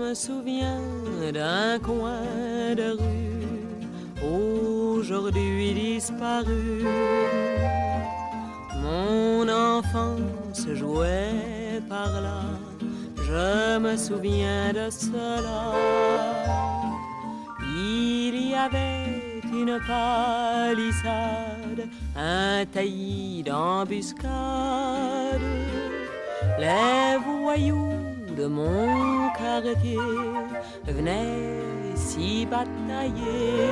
me souviens d'un coin de rue aujourd'hui disparu. Mon enfance jouait par là, je me souviens de cela. Il y avait une palissade, un taillis d'embuscade. Les voyous de mon quartier venaient s'y batailler.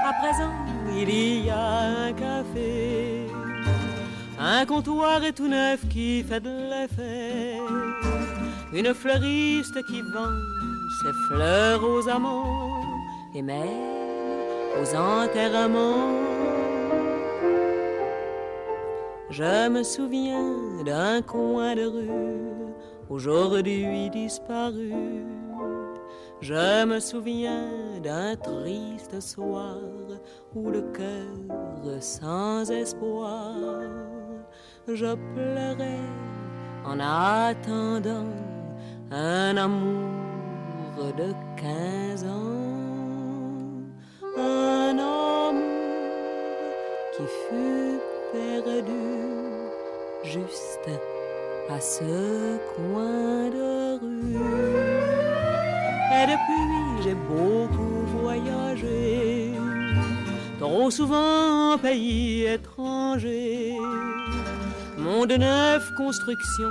À présent, il y a un café, un comptoir tout neuf qui fait de l'effet, une fleuriste qui vend ses fleurs aux amants et même aux enterrements. Je me souviens d'un coin de rue aujourd'hui disparu. Je me souviens d'un triste soir où le cœur sans espoir, je pleurais en attendant un amour de 15 ans. Un amour qui fut perdu juste à ce coin de rue. Et depuis j'ai beaucoup voyagé, trop souvent en pays étranger. Monde neuf, construction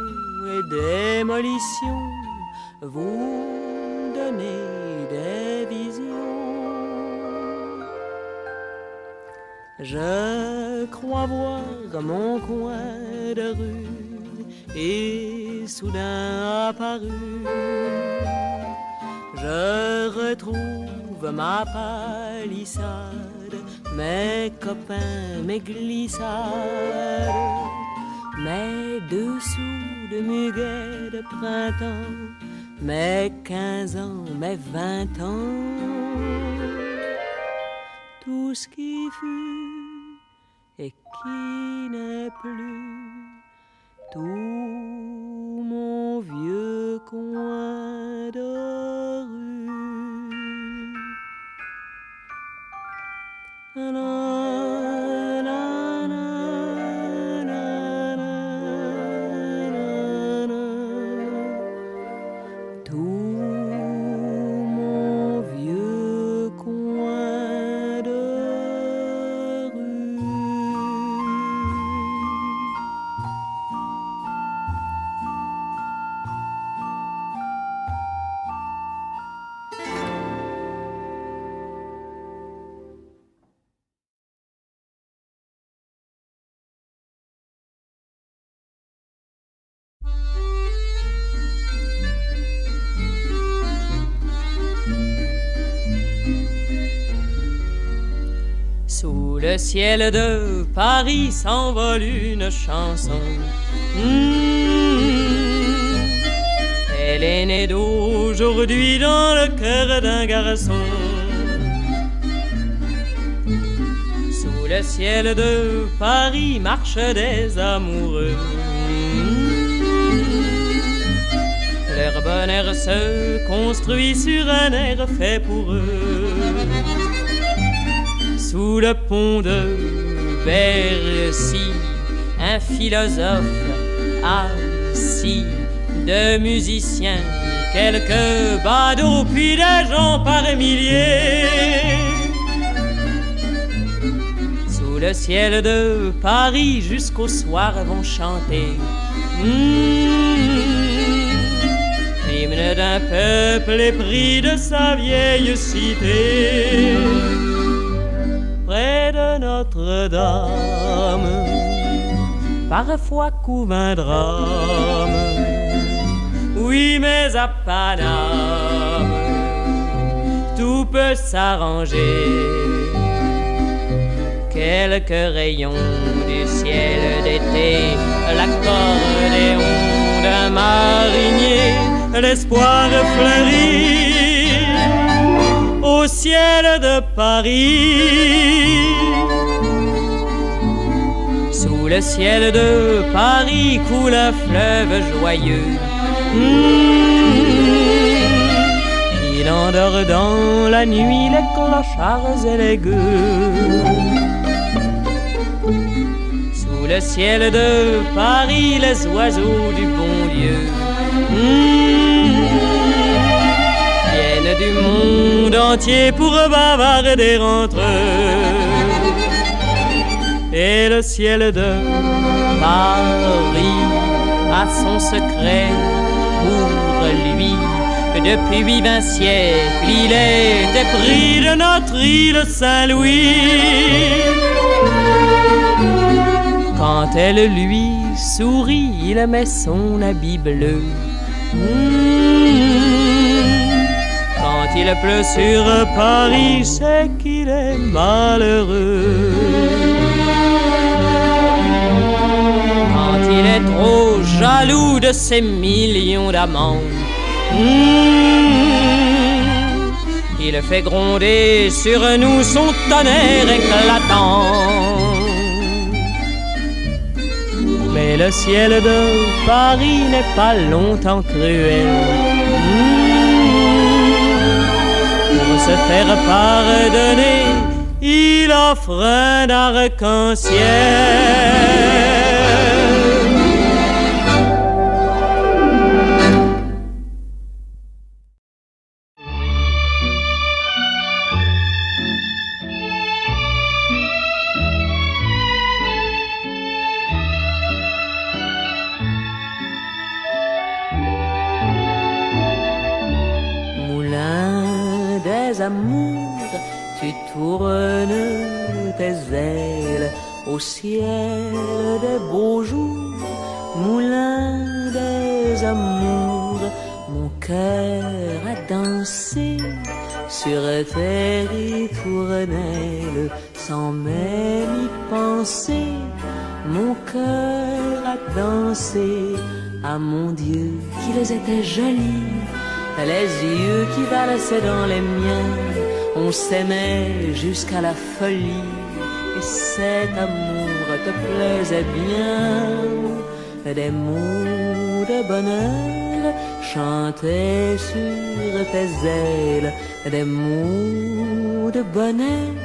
et démolition, vous donnez des visions. Je crois voir mon coin de rue et soudain apparu. Je retrouve ma palissade, mes copains, mes glissades, mes dessous de muguet de printemps, mes 15 ans, mes 20 ans. Tout ce qui fut et qui n'est plus, tout mon vieux coin de rue. Sous le ciel de Paris s'envole une chanson. Elle est née d'aujourd'hui dans le cœur d'un garçon. Sous le ciel de Paris marchent des amoureux. Leur bonheur se construit sur un air fait pour eux. Sous le pont de Bercy, un philosophe assis, deux musiciens, quelques badauds, puis des gens par milliers. Sous le ciel de Paris, jusqu'au soir vont chanter l'hymne d'un peuple épris de sa vieille cité. Près de Notre-Dame, parfois couve un drame. Oui, mais à Paname, tout peut s'arranger. Quelques rayons du ciel d'été, l'accordéon d'un marinier, l'espoir fleurit au ciel de Paris. Sous le ciel de Paris coule un fleuve joyeux. Il endort dans la nuit les clochards et les gueux. Sous le ciel de Paris, les oiseaux du bon Dieu viennent du monde entier pour bavarder entre eux. Et le ciel de Paris a son secret pour lui. Depuis 20 siècles, il est épris de notre île Saint-Louis. Quand elle lui sourit, il met son habit bleu. Quand il pleut sur Paris, c'est qu'il est malheureux. Quand il est trop jaloux de ses millions d'amants, il fait gronder sur nous son tonnerre éclatant. Mais le ciel de Paris n'est pas longtemps cruel. Pour se faire pardonner, il offre un arc-en-ciel. Amour, tu tournes tes ailes au ciel des beaux jours. Moulin des amours, mon cœur a dansé sur tes ritournelles sans même y penser. Mon cœur a dansé, ah mon Dieu, qu'ils étaient jolis. Les yeux qui valsaient dans les miens, on s'aimait jusqu'à la folie. Et cet amour te plaisait bien. Des mots de bonheur chantaient sur tes ailes. Des mots de bonheur,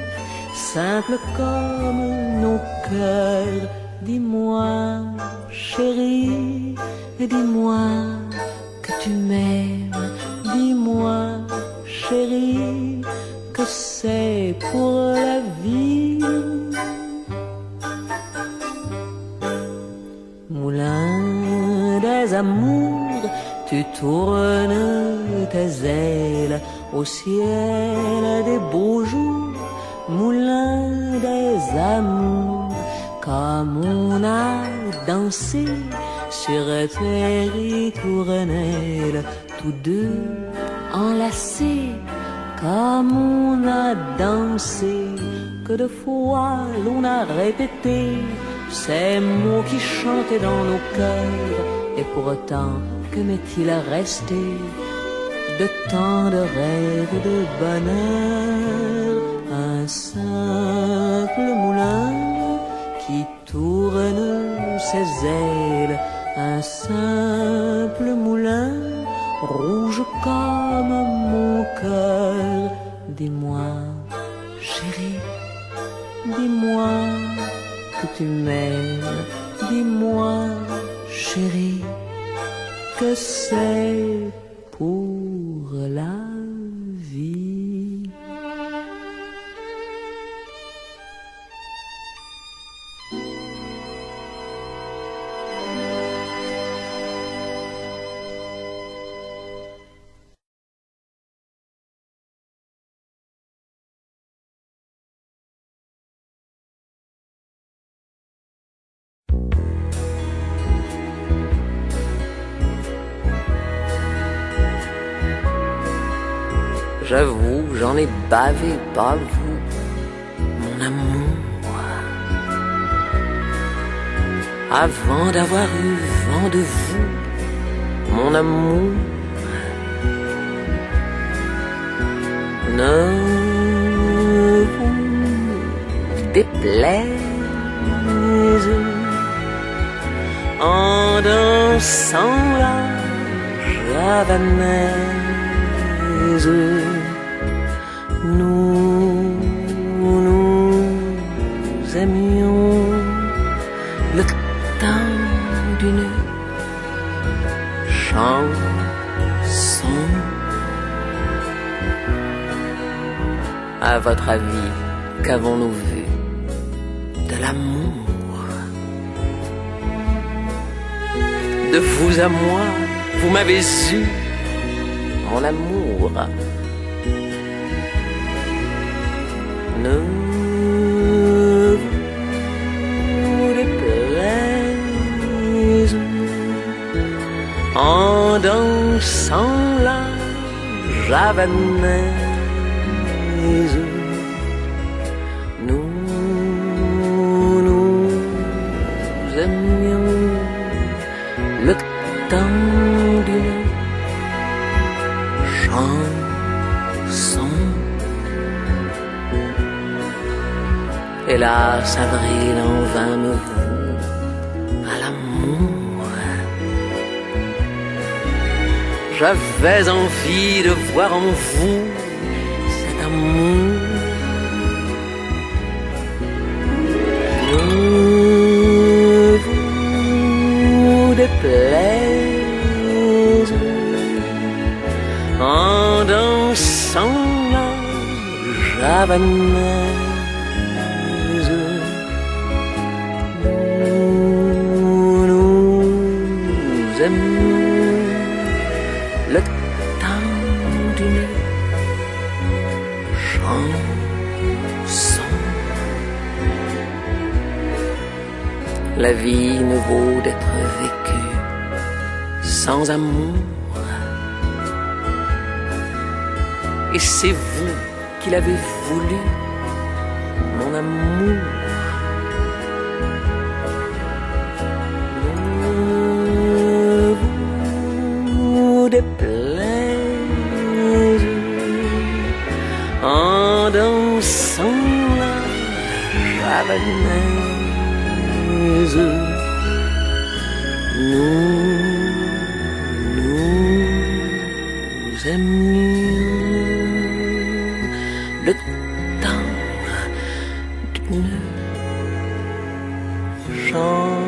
simples comme nos cœurs. Dis-moi, chérie, dis-moi que tu m'aimes. Dis-moi, chérie, que c'est pour la vie. Moulin des amours, tu tournes tes ailes au ciel des beaux jours. Moulin des amours, comme on a dansé sur tes ritournelles, tous deux enlacés, comme on a dansé, que de fois l'on a répété ces mots qui chantaient dans nos cœurs. Et pourtant, que m'est-il resté de tant de rêves de bonheur? Un simple moulin qui tourne ses ailes, un simple moulin rouge comme mon cœur. Dis-moi, chérie, dis-moi que tu m'aimes. Dis-moi, chérie, que c'est pour la vie. J'avoue, j'en ai bavé, pas vous, mon amour. Avant d'avoir eu vent de vous, mon amour. Ne vous déplaise en dansant la javanaise. Nous aimions le temps d'une chanson. À votre avis, qu'avons-nous vu de l'amour? De vous à moi, vous m'avez eu, mon amour. Ne vous déplaise en dansant la javanaise. Nous aimions le temps d'une chanson. Hélas, avril en vain me voue à l'amour. J'avais envie de voir en vous cet amour. Ne vous déplaise en dansant la javanaise. Nous aimions le temps d'une chanson. La vie ne vaut d'être vécue sans amour. Et c'est vous qui l'avez voulu, mon amour. Déplaise en dansant la javanaise. Nous aimions le temps d'une chanson.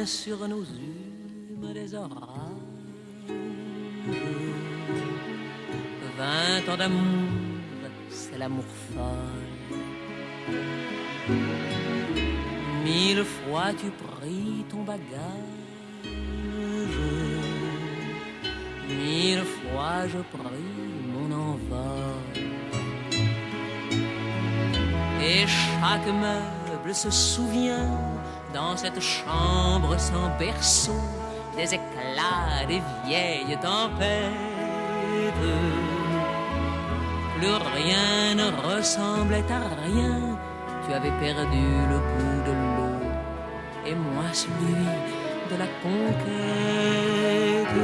Sur nos humes des orages, 20 ans d'amour, c'est l'amour folle. 1000 fois tu pris ton bagage, 1000 fois je pris mon envol. Et chaque meuble se souvient dans cette chambre sans berceau des éclats des vieilles tempêtes. Plus rien ne ressemblait à rien. Tu avais perdu le goût de l'eau et moi celui de la conquête.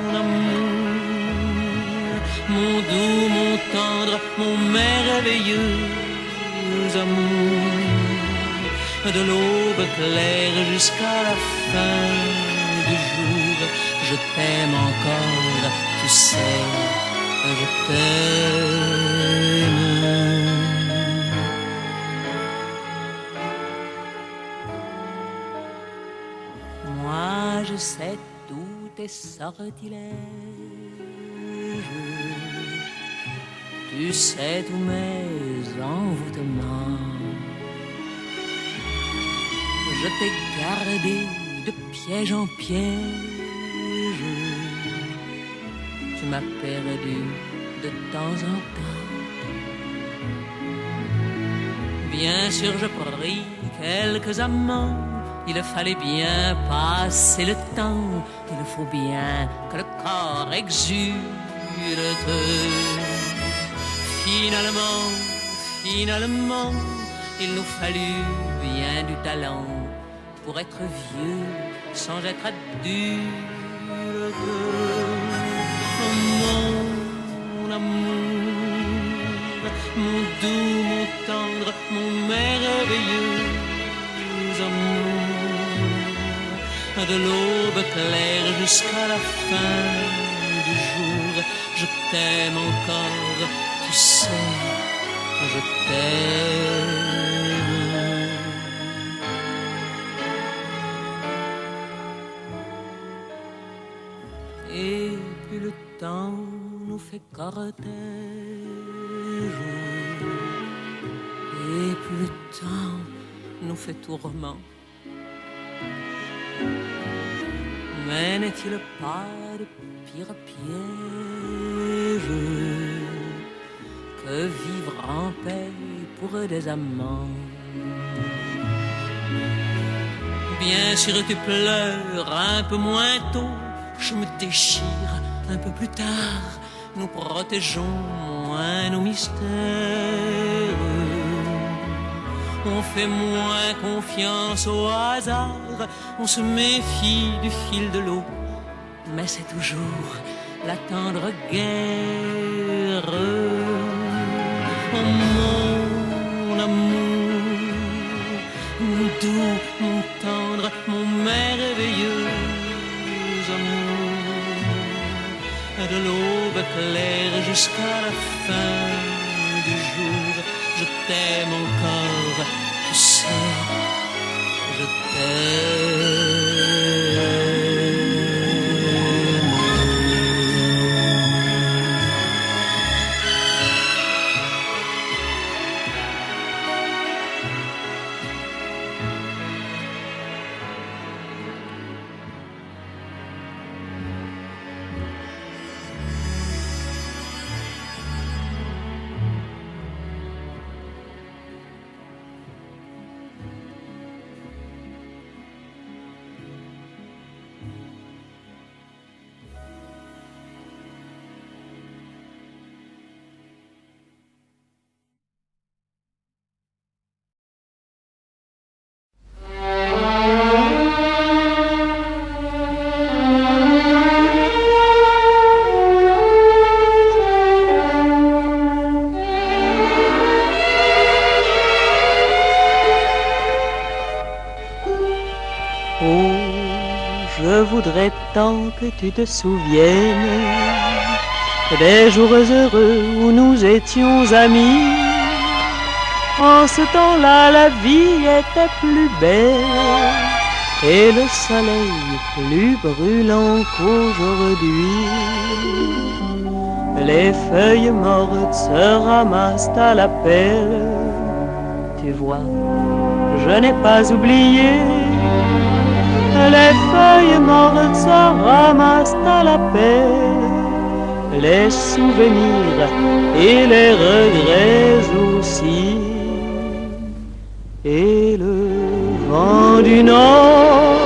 Mon amour, mon doux, mon tendre, mon merveilleux amour, de l'aube claire jusqu'à la fin du jour, je t'aime encore, tu sais, je t'aime. Moi je sais tous tes sortilèges, tu sais tous mes envoûtements. Je t'ai gardé de piège en piège. Tu m'as perdu de temps en temps. Bien sûr, je pris quelques amants. Il fallait bien passer le temps. Il faut bien que le corps exulte. Finalement, il nous fallut bien du talent pour être vieux sans être adulte. Oh, mon amour, mon doux, mon tendre, mon merveilleux amour, de l'aube claire jusqu'à la fin du jour, je t'aime encore, tu sais, je t'aime. Et plus le temps nous fait cortège, et plus le temps nous fait tourment. Mais n'est-il pas de pire piège que vivre en paix pour des amants? Bien sûr tu pleures un peu moins tôt, je me déchire un peu plus tard, nous protégeons moins nos mystères. On fait moins confiance au hasard, on se méfie du fil de l'eau, mais c'est toujours la tendre guerre. Oh, mon amour, mon doux, mon tendre, mon merveilleux amour, de l'aube claire jusqu'à la fin du jour, je t'aime encore, tu sais, je t'aime. Je voudrais tant que tu te souviennes des jours heureux où nous étions amis. En ce temps-là, la vie était plus belle et le soleil plus brûlant qu'aujourd'hui. Les feuilles mortes se ramassent à la pelle. Tu vois, je n'ai pas oublié. Les feuilles mortes se ramassent à la pelle, les souvenirs et les regrets aussi. Et le vent du nord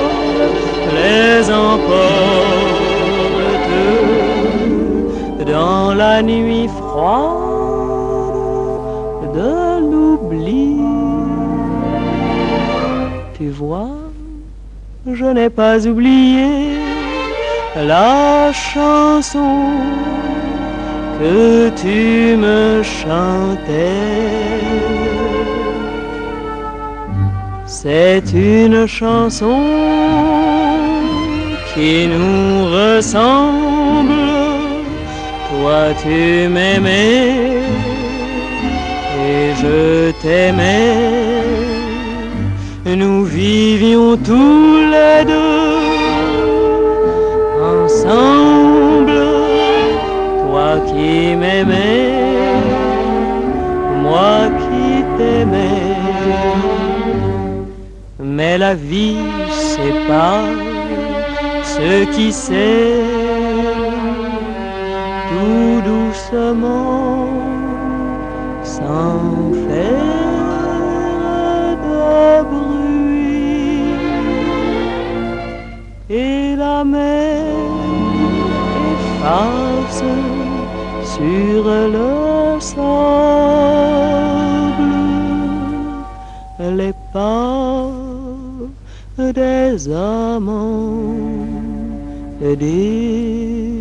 les emporte dans la nuit froide de l'oubli. Tu vois, je n'ai pas oublié la chanson que tu me chantais. C'est une chanson qui nous ressemble. Toi tu m'aimais et je t'aimais. Nous vivions tous les deux ensemble, toi qui m'aimais, moi qui t'aimais. Mais la vie sépare ceux qui s'aiment tout doucement, sans faire sur le sable les pas des amants désunis.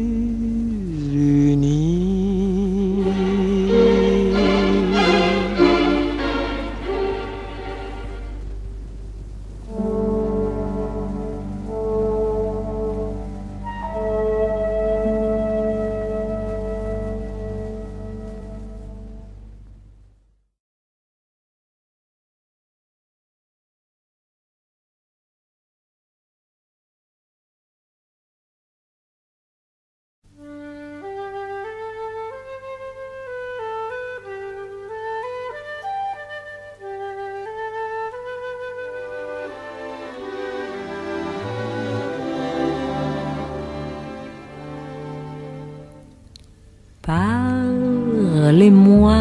Parlez-moi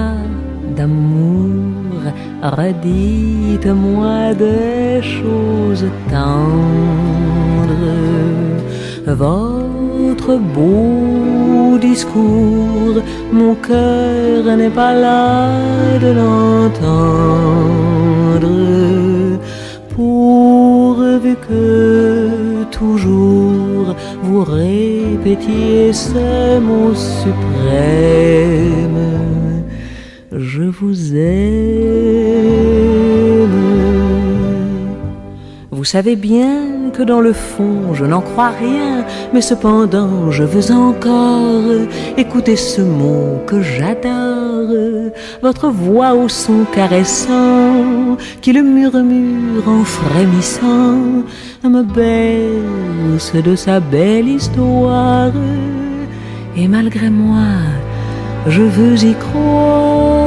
d'amour, redites-moi des choses tendres. Votre beau discours, mon cœur n'est pas là de l'entendre. Pourvu que toujours vous répétiez ces mots suprêmes: je vous aime. Vous savez bien que dans le fond je n'en crois rien, mais cependant je veux encore écouter ce mot que j'adore, votre voix au son caressant qui le murmure en frémissant me berce de sa belle histoire. Et malgré moi je veux y croire.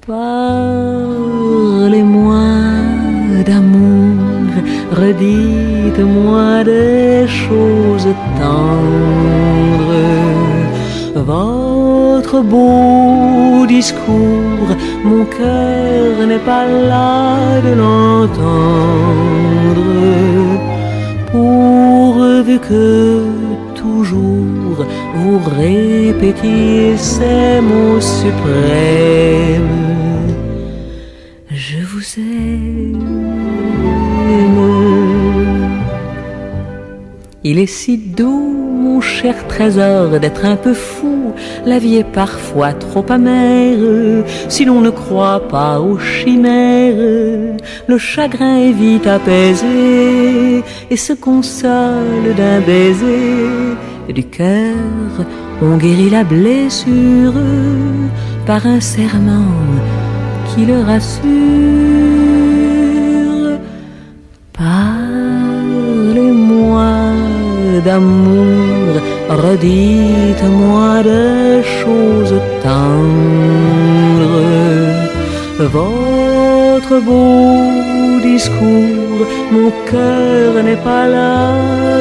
Parlez-moi d'amour, redites-moi des choses tendres. Votre beau discours, mon cœur n'est pas là de l'entendre. Pourvu que toujours vous répétiez ces mots suprêmes: je vous aime. Il est si doux, mon cher trésor, d'être un peu fou. La vie est parfois trop amère si l'on ne croit pas aux chimères. Le chagrin est vite apaisé et se console d'un baiser. Du cœur, on guérit la blessure par un serment qui le rassure. Parlez-moi d'amour, redites-moi des choses tendres. Votre beau discours, mon cœur n'est pas là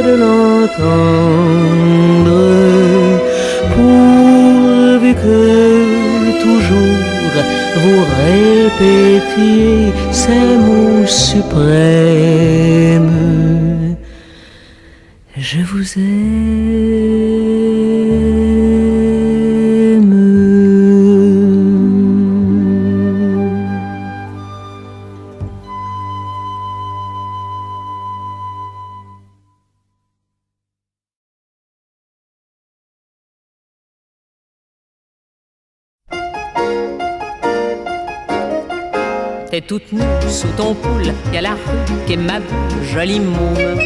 de l'entendre. Pourvu que toujours vous répétiez ces mots suprêmes: je vous aime. T'es toute nue sous ton poule, y'a la rue qui est ma jolie môme.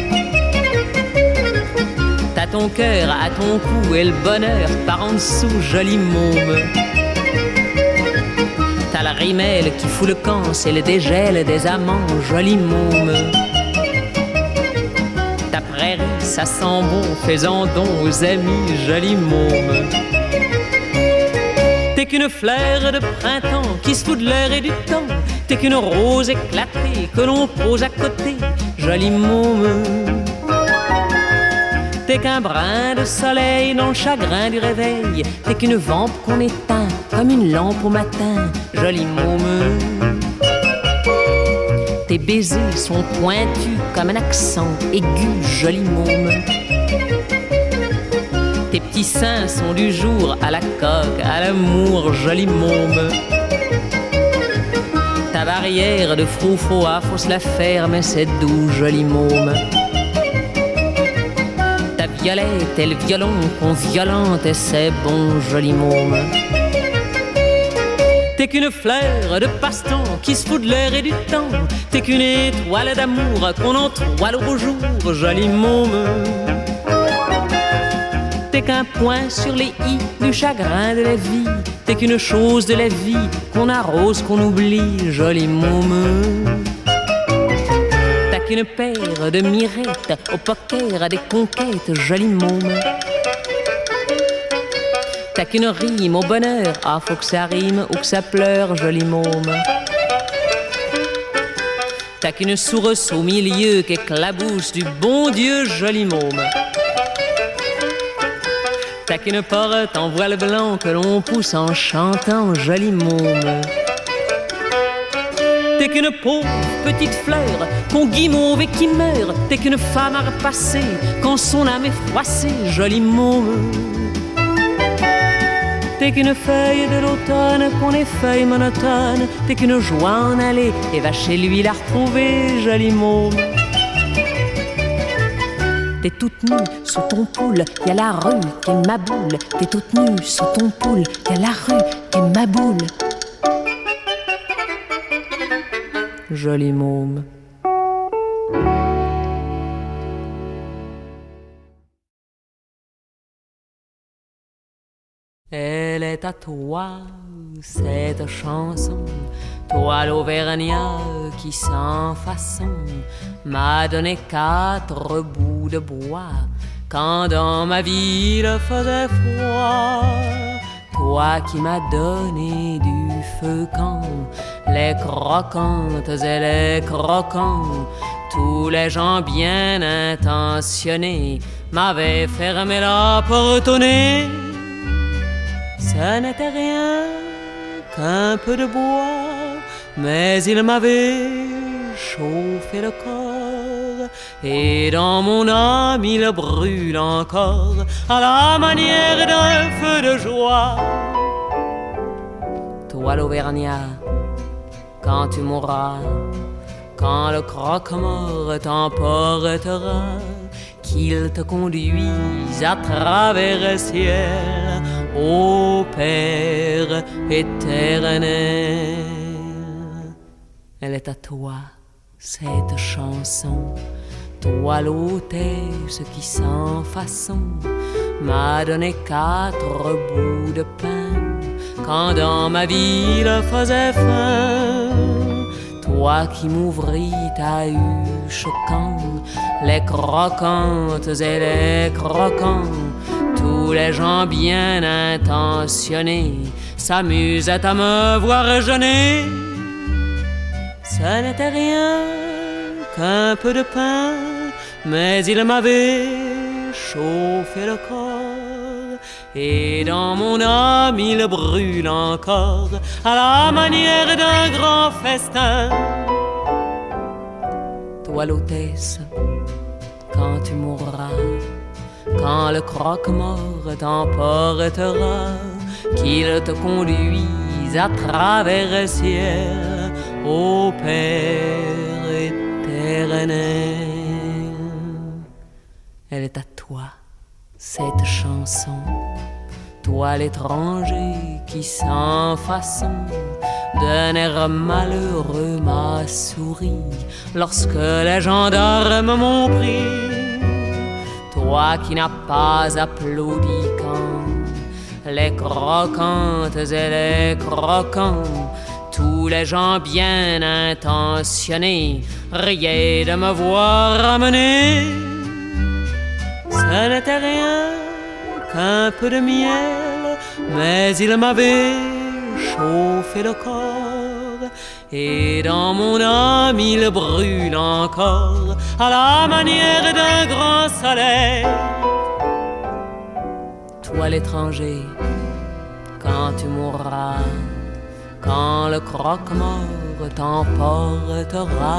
T'as ton cœur à ton cou et le bonheur par en dessous, jolie môme. T'as la rimelle qui fout le camp, c'est le dégel des amants, jolie môme. Ta prairie, ça sent bon, fais-en don aux amis, jolie môme. T'es qu'une fleur de printemps qui se fout de l'air et du temps. T'es qu'une rose éclatée que l'on pose à côté, jolie môme. T'es qu'un brin de soleil dans le chagrin du réveil. T'es qu'une vampe qu'on éteint comme une lampe au matin, jolie môme. Tes baisers sont pointus comme un accent aigu, jolie môme. Tes petits seins sont du jour à la coque, à l'amour, joli môme. Ta barrière de froufroa, faut se la faire, mais c'est doux, joli môme. Ta violette et le violon qu'on violente, et c'est bon, joli môme. T'es qu'une fleur de passe-temps qui se fout de l'air et du temps. T'es qu'une étoile d'amour qu'on entoile au jour, joli môme. T'es qu'un point sur les i du chagrin de la vie. T'es qu'une chose de la vie qu'on arrose, qu'on oublie, joli môme. T'as qu'une paire de mirettes au poker à des conquêtes, joli môme. T'as qu'une rime au bonheur, ah faut que ça rime ou que ça pleure, joli môme. T'as qu'une source au milieu qui éclabousse du bon Dieu, joli môme. T'as qu'une porte en voile blanc que l'on pousse en chantant, joli môme. T'es qu'une pauvre petite fleur qu'on guimauve et qui meurt. T'es qu'une femme à repasser quand son âme est froissée, joli môme. T'es qu'une feuille de l'automne qu'on effeuille monotone. T'es qu'une joie en aller et va chez lui la retrouver, joli môme. T'es toute nue sous ton poule, y'a la rue qui est ma boule. T'es toute nue sous ton poule, y'a la rue qui est ma boule. Joli môme. Elle est à toi, cette chanson, toi l'Auvergnat qui sans façon m'a donné 4 bouts de bois quand dans ma ville faisait froid. Toi qui m'as donné du feu quand les croquantes et les croquants, tous les gens bien intentionnés m'avaient fermé la porte au nez. Ça n'était rien qu'un peu de bois, mais il m'avait chauffé le corps. Et dans mon âme il brûle encore à la manière d'un feu de joie. Toi l'Auvergnat, quand tu mourras, quand le croque-mort t'emportera, qu'il te conduise à travers le ciel, ô Père éternel. Elle est à toi, cette chanson, toi l'hôtesse qui sans façon m'a donné 4 bouts de pain quand dans ma ville faisait faim. Toi qui m'ouvris ta huche quand les croquantes et les croquants, tous les gens bien intentionnés s'amusaient à me voir jeûner. Ça n'était rien qu'un peu de pain, mais il m'avait chauffé le corps. Et dans mon âme il brûle encore à la manière d'un grand festin. Toi l'hôtesse, quand tu mourras, quand le croque-mort t'emportera, qu'il te conduise à travers le ciel, ô Père éternel. Elle est à toi, cette chanson, toi l'étranger qui sans façon d'un air malheureux m'a souri lorsque les gendarmes m'ont pris. Toi qui n'as pas applaudi quand les croquantes et les croquants, tous les gens bien intentionnés riaient de me voir ramener. Ça n'était rien qu'un peu de miel, mais il m'avait chauffé le corps. Et dans mon âme il brûle encore à la manière d'un grand soleil. Toi l'étranger, quand tu mourras, quand le croque-mort t'emportera,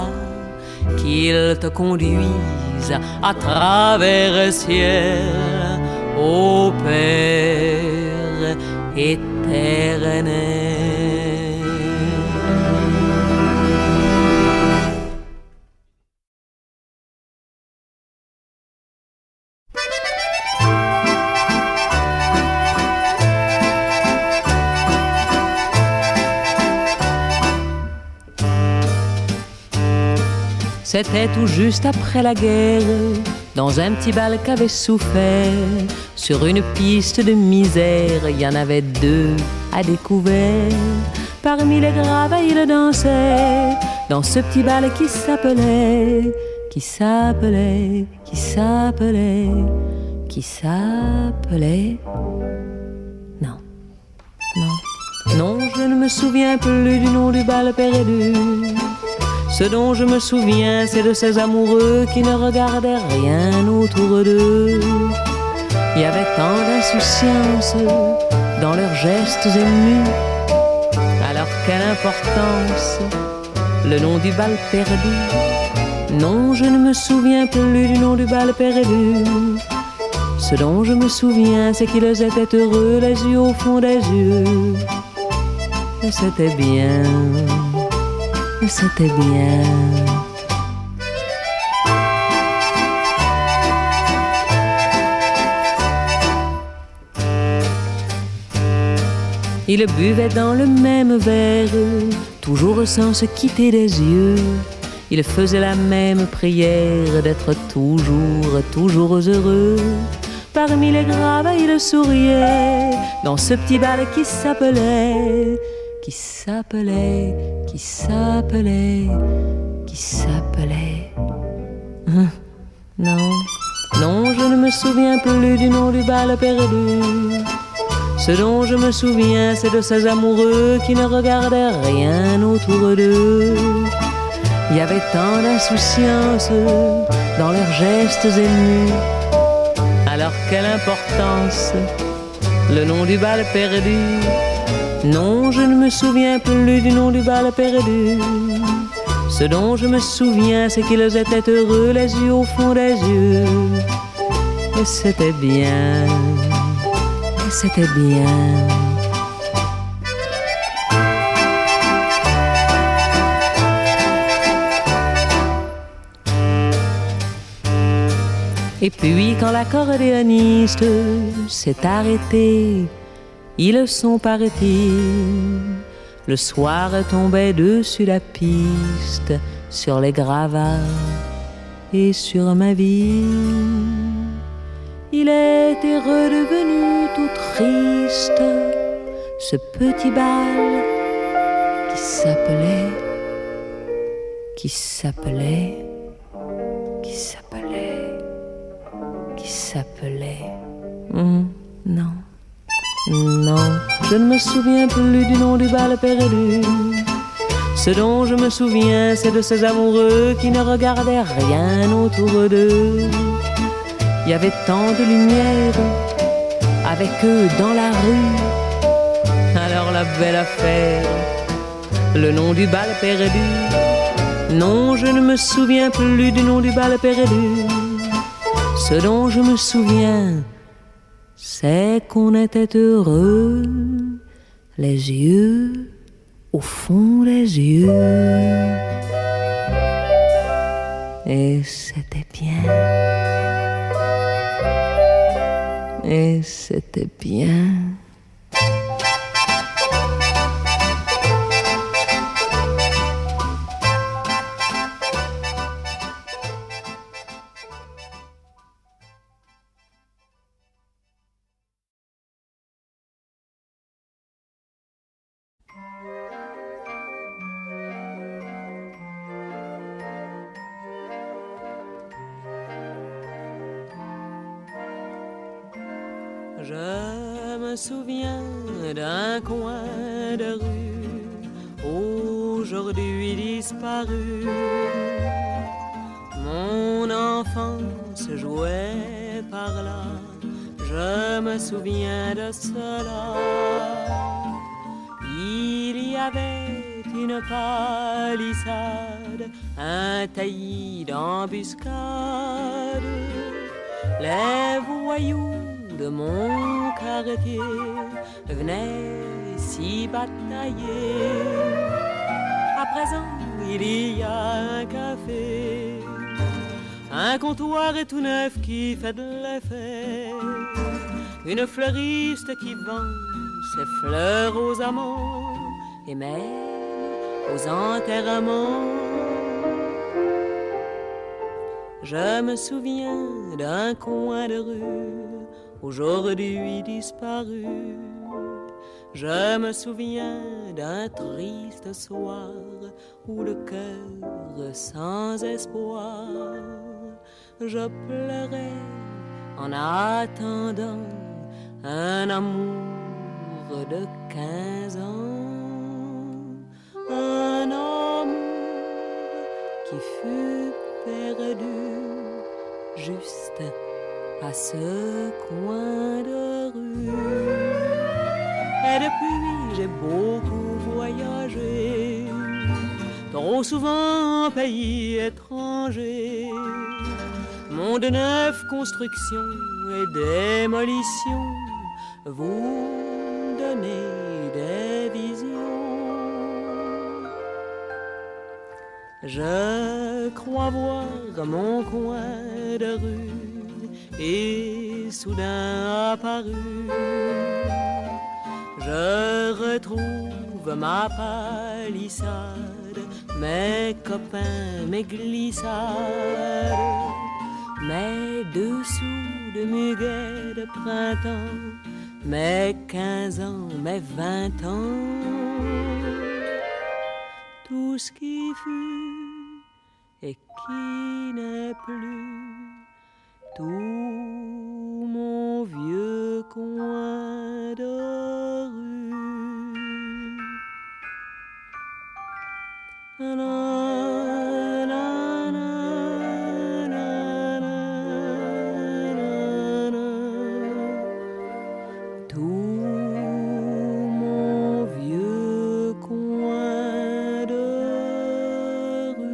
qu'il te conduise à travers le ciel, ô ô Père éternel. C'était tout juste après la guerre, dans un petit bal qu'avait souffert. Sur une piste de misère, il y en avait deux à découvert. Parmi les gravats, ils dansaient dans ce petit bal qui s'appelait Non, non, je ne me souviens plus du nom du bal perdu. Ce dont je me souviens, c'est de ces amoureux qui ne regardaient rien autour d'eux. Il y avait tant d'insouciance dans leurs gestes émus. Alors quelle importance, le nom du bal perdu. Non, je ne me souviens plus du nom du bal perdu. Ce dont je me souviens, c'est qu'ils étaient heureux, les yeux au fond des yeux. Et c'était bien. C'était bien. Ils buvaient dans le même verre, toujours sans se quitter des yeux. Ils faisaient la même prière d'être toujours heureux. Parmi les gravats, ils souriaient dans ce petit bal qui s'appelait Non, je ne me souviens plus du nom du bal perdu. Ce dont je me souviens, c'est de ces amoureux qui ne regardaient rien autour d'eux. Il y avait tant d'insouciance dans leurs gestes émus. Alors quelle importance, le nom du bal perdu. Non, je ne me souviens plus du nom du bal perdu. Ce dont je me souviens, c'est qu'ils étaient heureux, les yeux au fond des yeux. Et c'était bien, et c'était bien. Et puis quand l'accordéoniste s'est arrêté, ils sont partis. Le soir tombait dessus la piste, sur les gravats et sur ma vie. Il était redevenu tout triste, ce petit bal qui s'appelait. Non, je ne me souviens plus du nom du bal perdu. Ce dont je me souviens, c'est de ces amoureux qui ne regardaient rien autour d'eux. Il y avait tant de lumière avec eux dans la rue. Alors la belle affaire, le nom du bal perdu. Non, je ne me souviens plus du nom du bal perdu. Ce dont je me souviens, c'est qu'on était heureux, les yeux au fond des yeux. Et c'était bien. Et c'était bien. Je me souviens d'un coin de rue aujourd'hui disparu. Mon enfance jouait par là, je me souviens de cela. Il y avait une palissade, un taillis d'embuscade. Les voyous de mon quartier venaient s'y batailler. À présent, il y a un café, un comptoir tout neuf qui fait de l'effet, une fleuriste qui vend ses fleurs aux amants et même aux enterrements. Je me souviens d'un coin de rue aujourd'hui disparu. Je me souviens d'un triste soir où le cœur sans espoir, je pleurais en attendant un amour de 15 ans. Un amour qui fut perdu juste à ce coin de rue. Et depuis j'ai beaucoup voyagé, trop souvent en pays étranger. Monde neuf, construction et démolition, vous donnez des visions. Je crois voir mon coin de rue et soudain apparu. Je retrouve ma palissade, mes copains, mes glissades, mes dessous de muguet de printemps, mes 15 ans, mes 20 ans. Tout ce qui fut et qui n'est plus, tout mon vieux coin de rue. Na, na, na, na, na, na. Tout mon vieux coin de rue.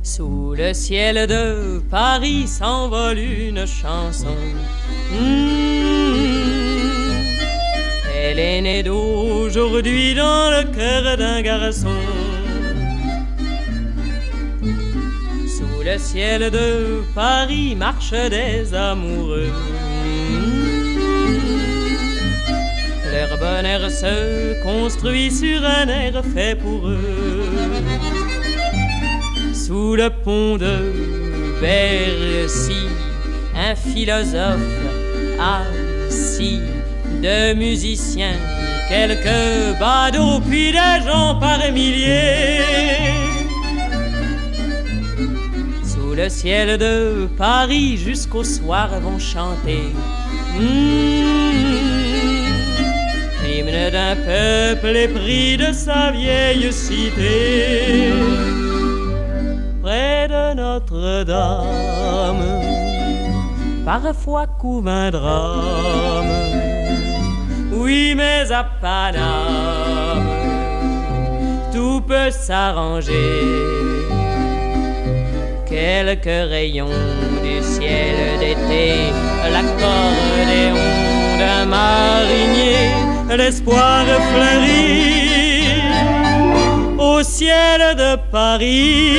Sous le ciel de Paris s'envole une chanson. Elle est née d'aujourd'hui dans le cœur d'un garçon. Sous le ciel de Paris marchent des amoureux. Leur bonheur se construit sur un air fait pour eux. Sous le pont de Bercy, un philosophe assis, deux musiciens, quelques badauds, puis des gens par milliers. Sous le ciel de Paris, jusqu'au soir vont chanter l'hymne d'un peuple épris de sa vieille cité. Près de Notre-Dame, parfois couve un drame. Oui, mais à Paname, tout peut s'arranger. Quelques rayons du ciel d'été, l'accordéon d'un marinier, l'espoir fleurit au ciel de Paris.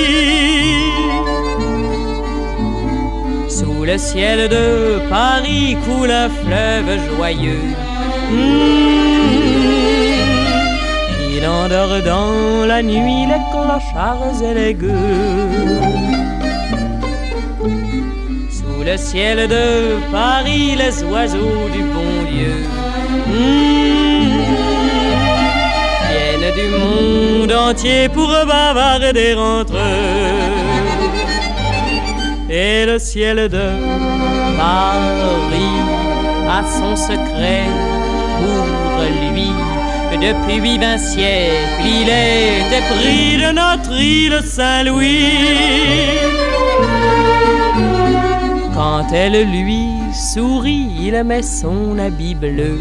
Sous le ciel de Paris coule un fleuve joyeux. Il endort dans la nuit les clochards et les gueux. Sous le ciel de Paris les oiseaux du bon Dieu viennent du monde entier pour bavarder entre eux. Et le ciel de Paris a son secret pour lui. Depuis 20 siècles, il était pris de notre île Saint-Louis. Quand elle lui sourit, il met son habit bleu.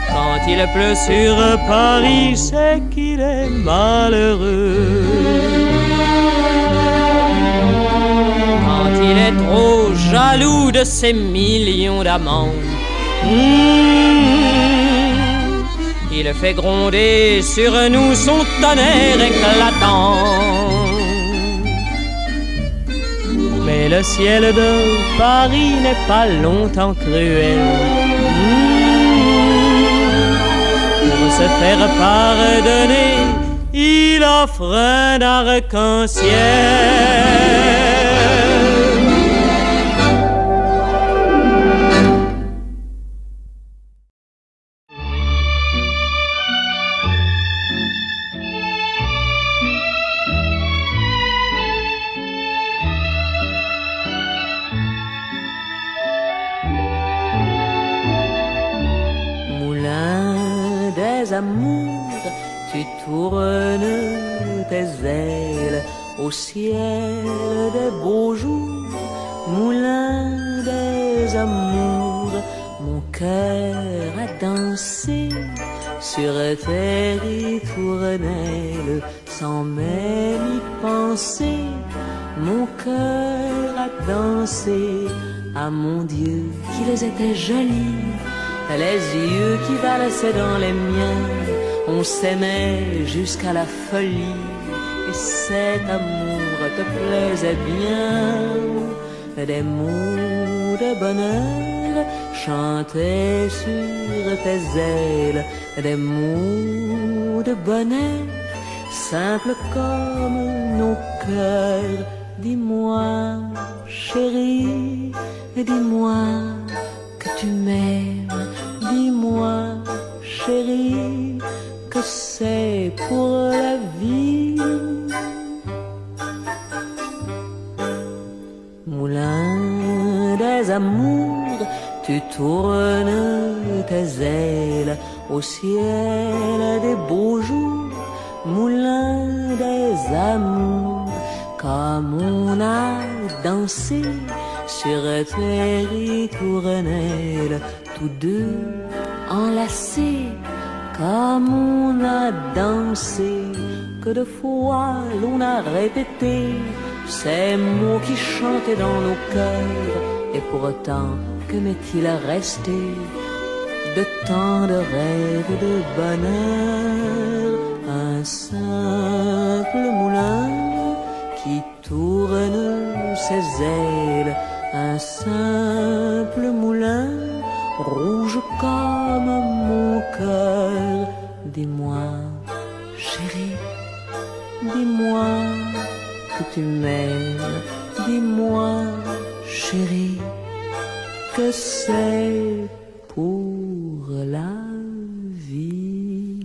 Quand il pleut sur Paris, c'est qu'il est malheureux. Quand il est trop jaloux de ses millions d'amants, il fait gronder sur nous son tonnerre éclatant. Mais le ciel de Paris n'est pas longtemps cruel. Pour se faire pardonner, il offre un arc-en-ciel. Amour, tu tournes tes ailes au ciel des beaux jours, moulin des amours, mon cœur a dansé sur tes ritournelles sans même y penser, mon cœur a dansé, ah mon Dieu qu'ils étaient jolis, les yeux qui valsaient dans les miens, on s'aimait jusqu'à la folie, et cet amour te plaisait bien. Des mots de bonheur chantaient sur tes ailes, des mots de bonheur, simples comme nos cœurs. Dis-moi, chérie, dis-moi que tu m'aimes, dis-moi, chérie, que c'est pour la vie. Moulin des amours, tu tournes tes ailes au ciel des beaux jours, moulin des amours, comme on a dansé sur tes ritournelles, tous deux enlacés, comme on a dansé, que de fois l'on a répété ces mots qui chantaient dans nos cœurs, et pourtant que m'est-il resté de tant de rêves et de bonheur? Un simple moulin qui tourne ses ailes, un simple moulin rouge comme mon cœur. Dis-moi, chérie, dis-moi que tu m'aimes, dis-moi, chérie, que c'est pour la vie.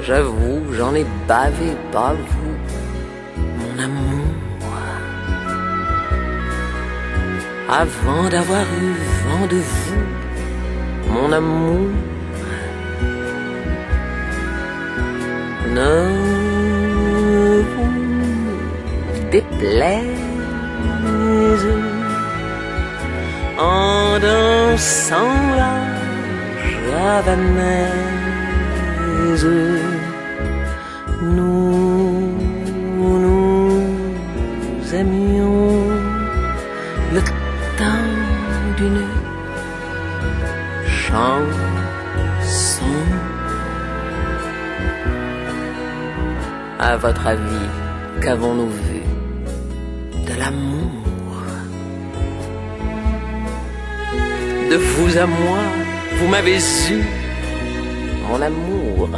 J'avoue, j'en ai bavé, pas vous, mon amour. Avant d'avoir eu vent de vous, mon amour. Ne vous déplaise en dansant la javanaise. Nous aimions le temps d'une chanson. À votre avis, qu'avons-nous vu de l'amour? De vous à moi, vous m'avez eu, mon amour.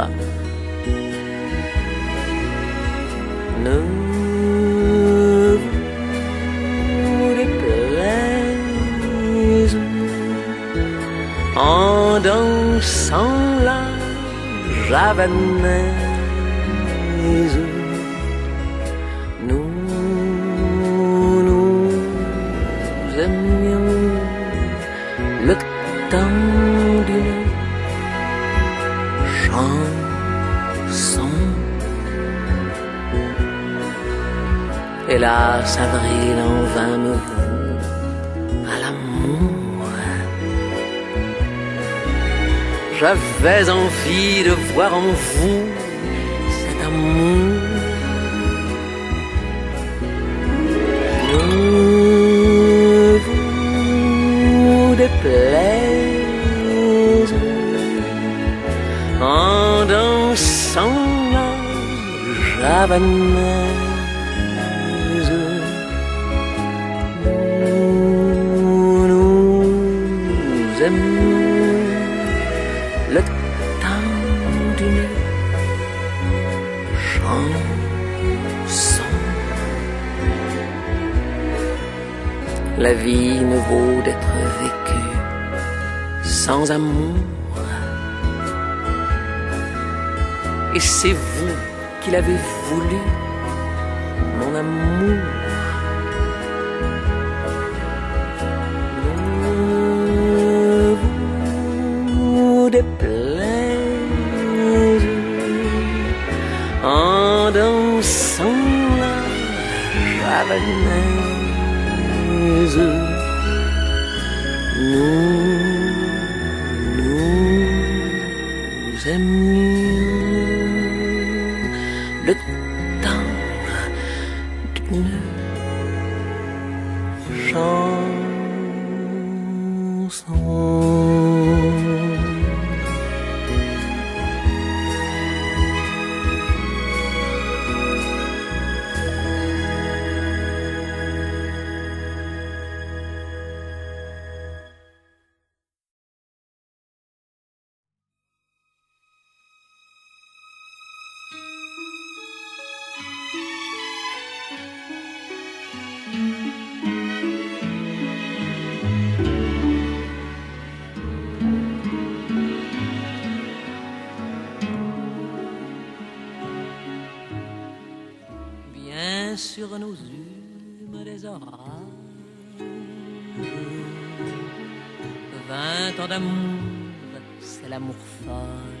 Ne vous déplaise en dansant la javanaise. Nous aimions le temps d'une chanson. Hélas, avril en vain me vaut à l'amour. J'avais envie de voir en vous cet amour. Ne vous déplaise en dansant la javanaise. Nous aimions le temps d'une chanson. La vie ne vaut d'être vécue sans amour. Et c'est vous qui l'avez voulu, mon amour. Ne vous déplaise en dansant la javanaise. Nous aimions le temps d'une chanson. Sur nos humes des orages, 20 ans d'amour, c'est l'amour folle.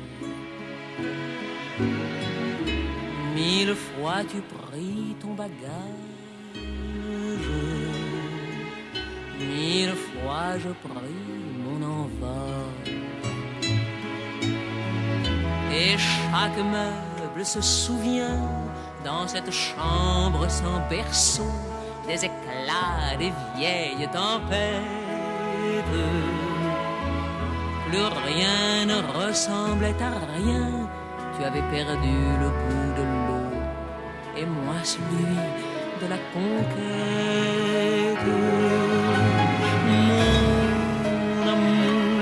1000 fois tu pris ton bagage, 1000 fois je pris mon envol. Et chaque meuble se souvient dans cette chambre sans berceau des éclats des vieilles tempêtes. Plus rien ne ressemblait à rien. Tu avais perdu le bout de l'eau et moi celui de la conquête. Mon amour,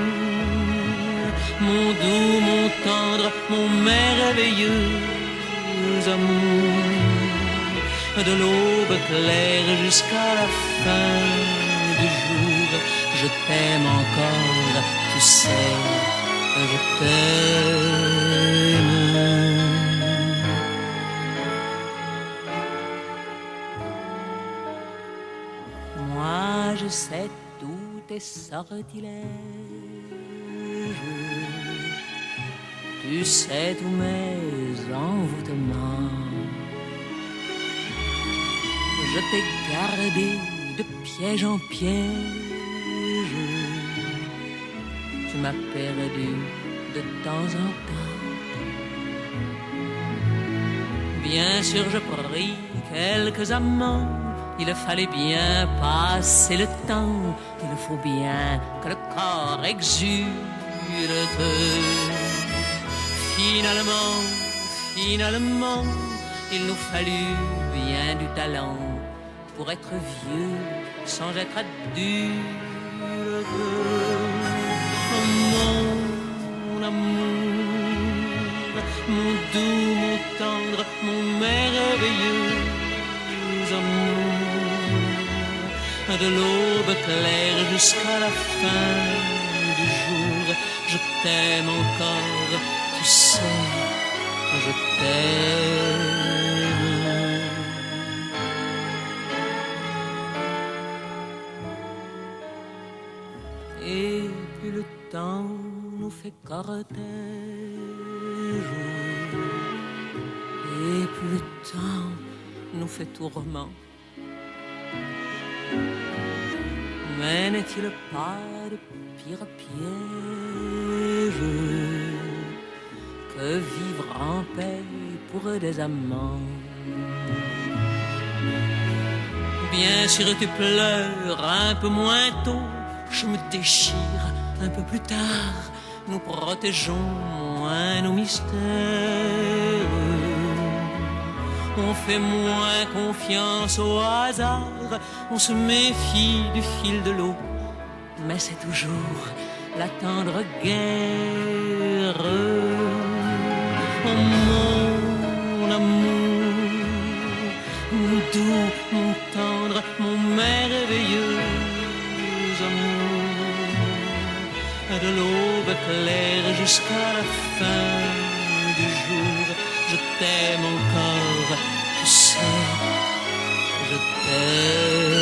mon doux, mon tendre, mon merveilleux amour, de l'aube claire jusqu'à la fin du jour, je t'aime encore, tu sais, je t'aime. Moi je sais tous tes sortilèges, tu sais tous mes envoûtements. Je t'ai gardé de piège en piège. Tu m'as perdu de temps en temps. Bien sûr je pris quelques amants. Il fallait bien passer le temps. Il faut bien que le corps exulte. Finalement, il nous fallut bien du talent pour être vieux sans être adulte. mon amour, mon doux, mon tendre, mon merveilleux amour. De l'aube claire jusqu'à la fin du jour, je t'aime encore, tu sais, je t'aime. Et plus le temps nous fait cortège, et plus le temps nous fait tourment. Mais n'est-il pas de pire piège que vivre en paix pour des amants? Bien sûr tu pleures un peu moins tôt, je me déchire un peu plus tard, nous protégeons moins nos mystères. On fait moins confiance au hasard, on se méfie du fil de l'eau, mais c'est toujours la tendre guerre. Oh mon amour, mon doux, mon tendre, mon merveilleux amour, de l'aube claire jusqu'à la fin du jour, je t'aime encore, tu sais, je t'aime.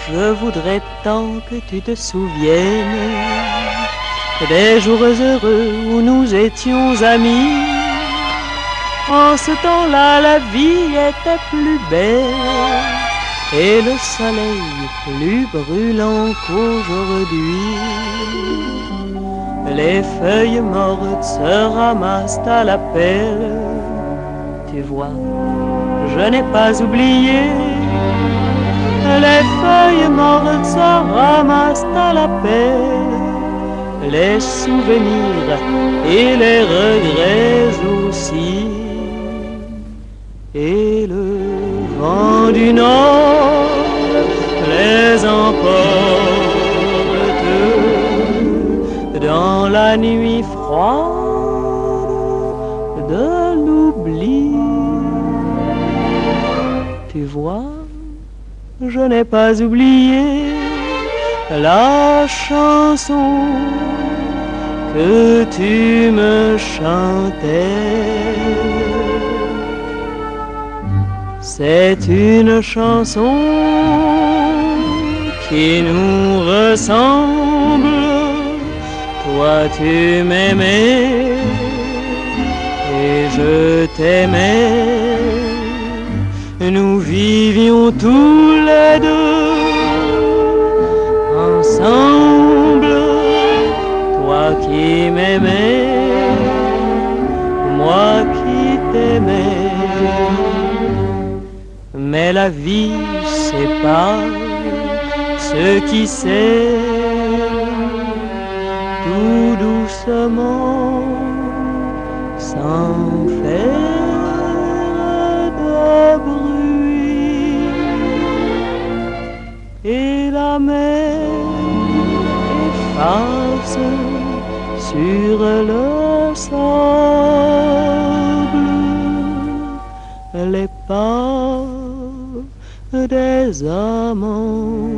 Je voudrais tant que tu te souviennes des jours heureux où nous étions amis. En ce temps-là, la vie était plus belle et le soleil plus brûlant qu'aujourd'hui. Les feuilles mortes se ramassent à la pelle. Tu vois, je n'ai pas oublié. Les feuilles mortes se ramassent à la pelle, les souvenirs et les regrets aussi. Et le vent du nord les emporte dans la nuit froide de l'oubli. Tu vois, je n'ai pas oublié la chanson que tu me chantais. C'est une chanson qui nous ressemble. Toi tu m'aimais et je t'aimais. Nous vivions tous les deux ensemble, toi qui m'aimais, moi qui t'aimais. Mais la vie sépare ceux qui s'aiment tout doucement, sans faire de bruit. Et la mer efface sur le sable les pas des amants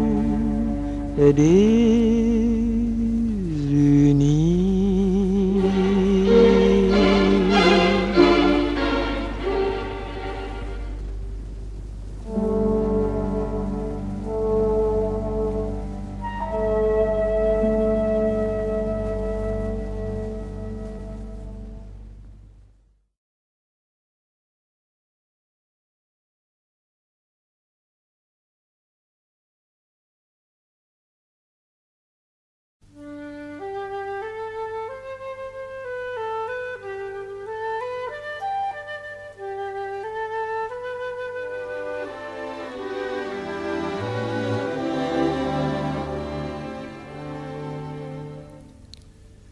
désunis. unis.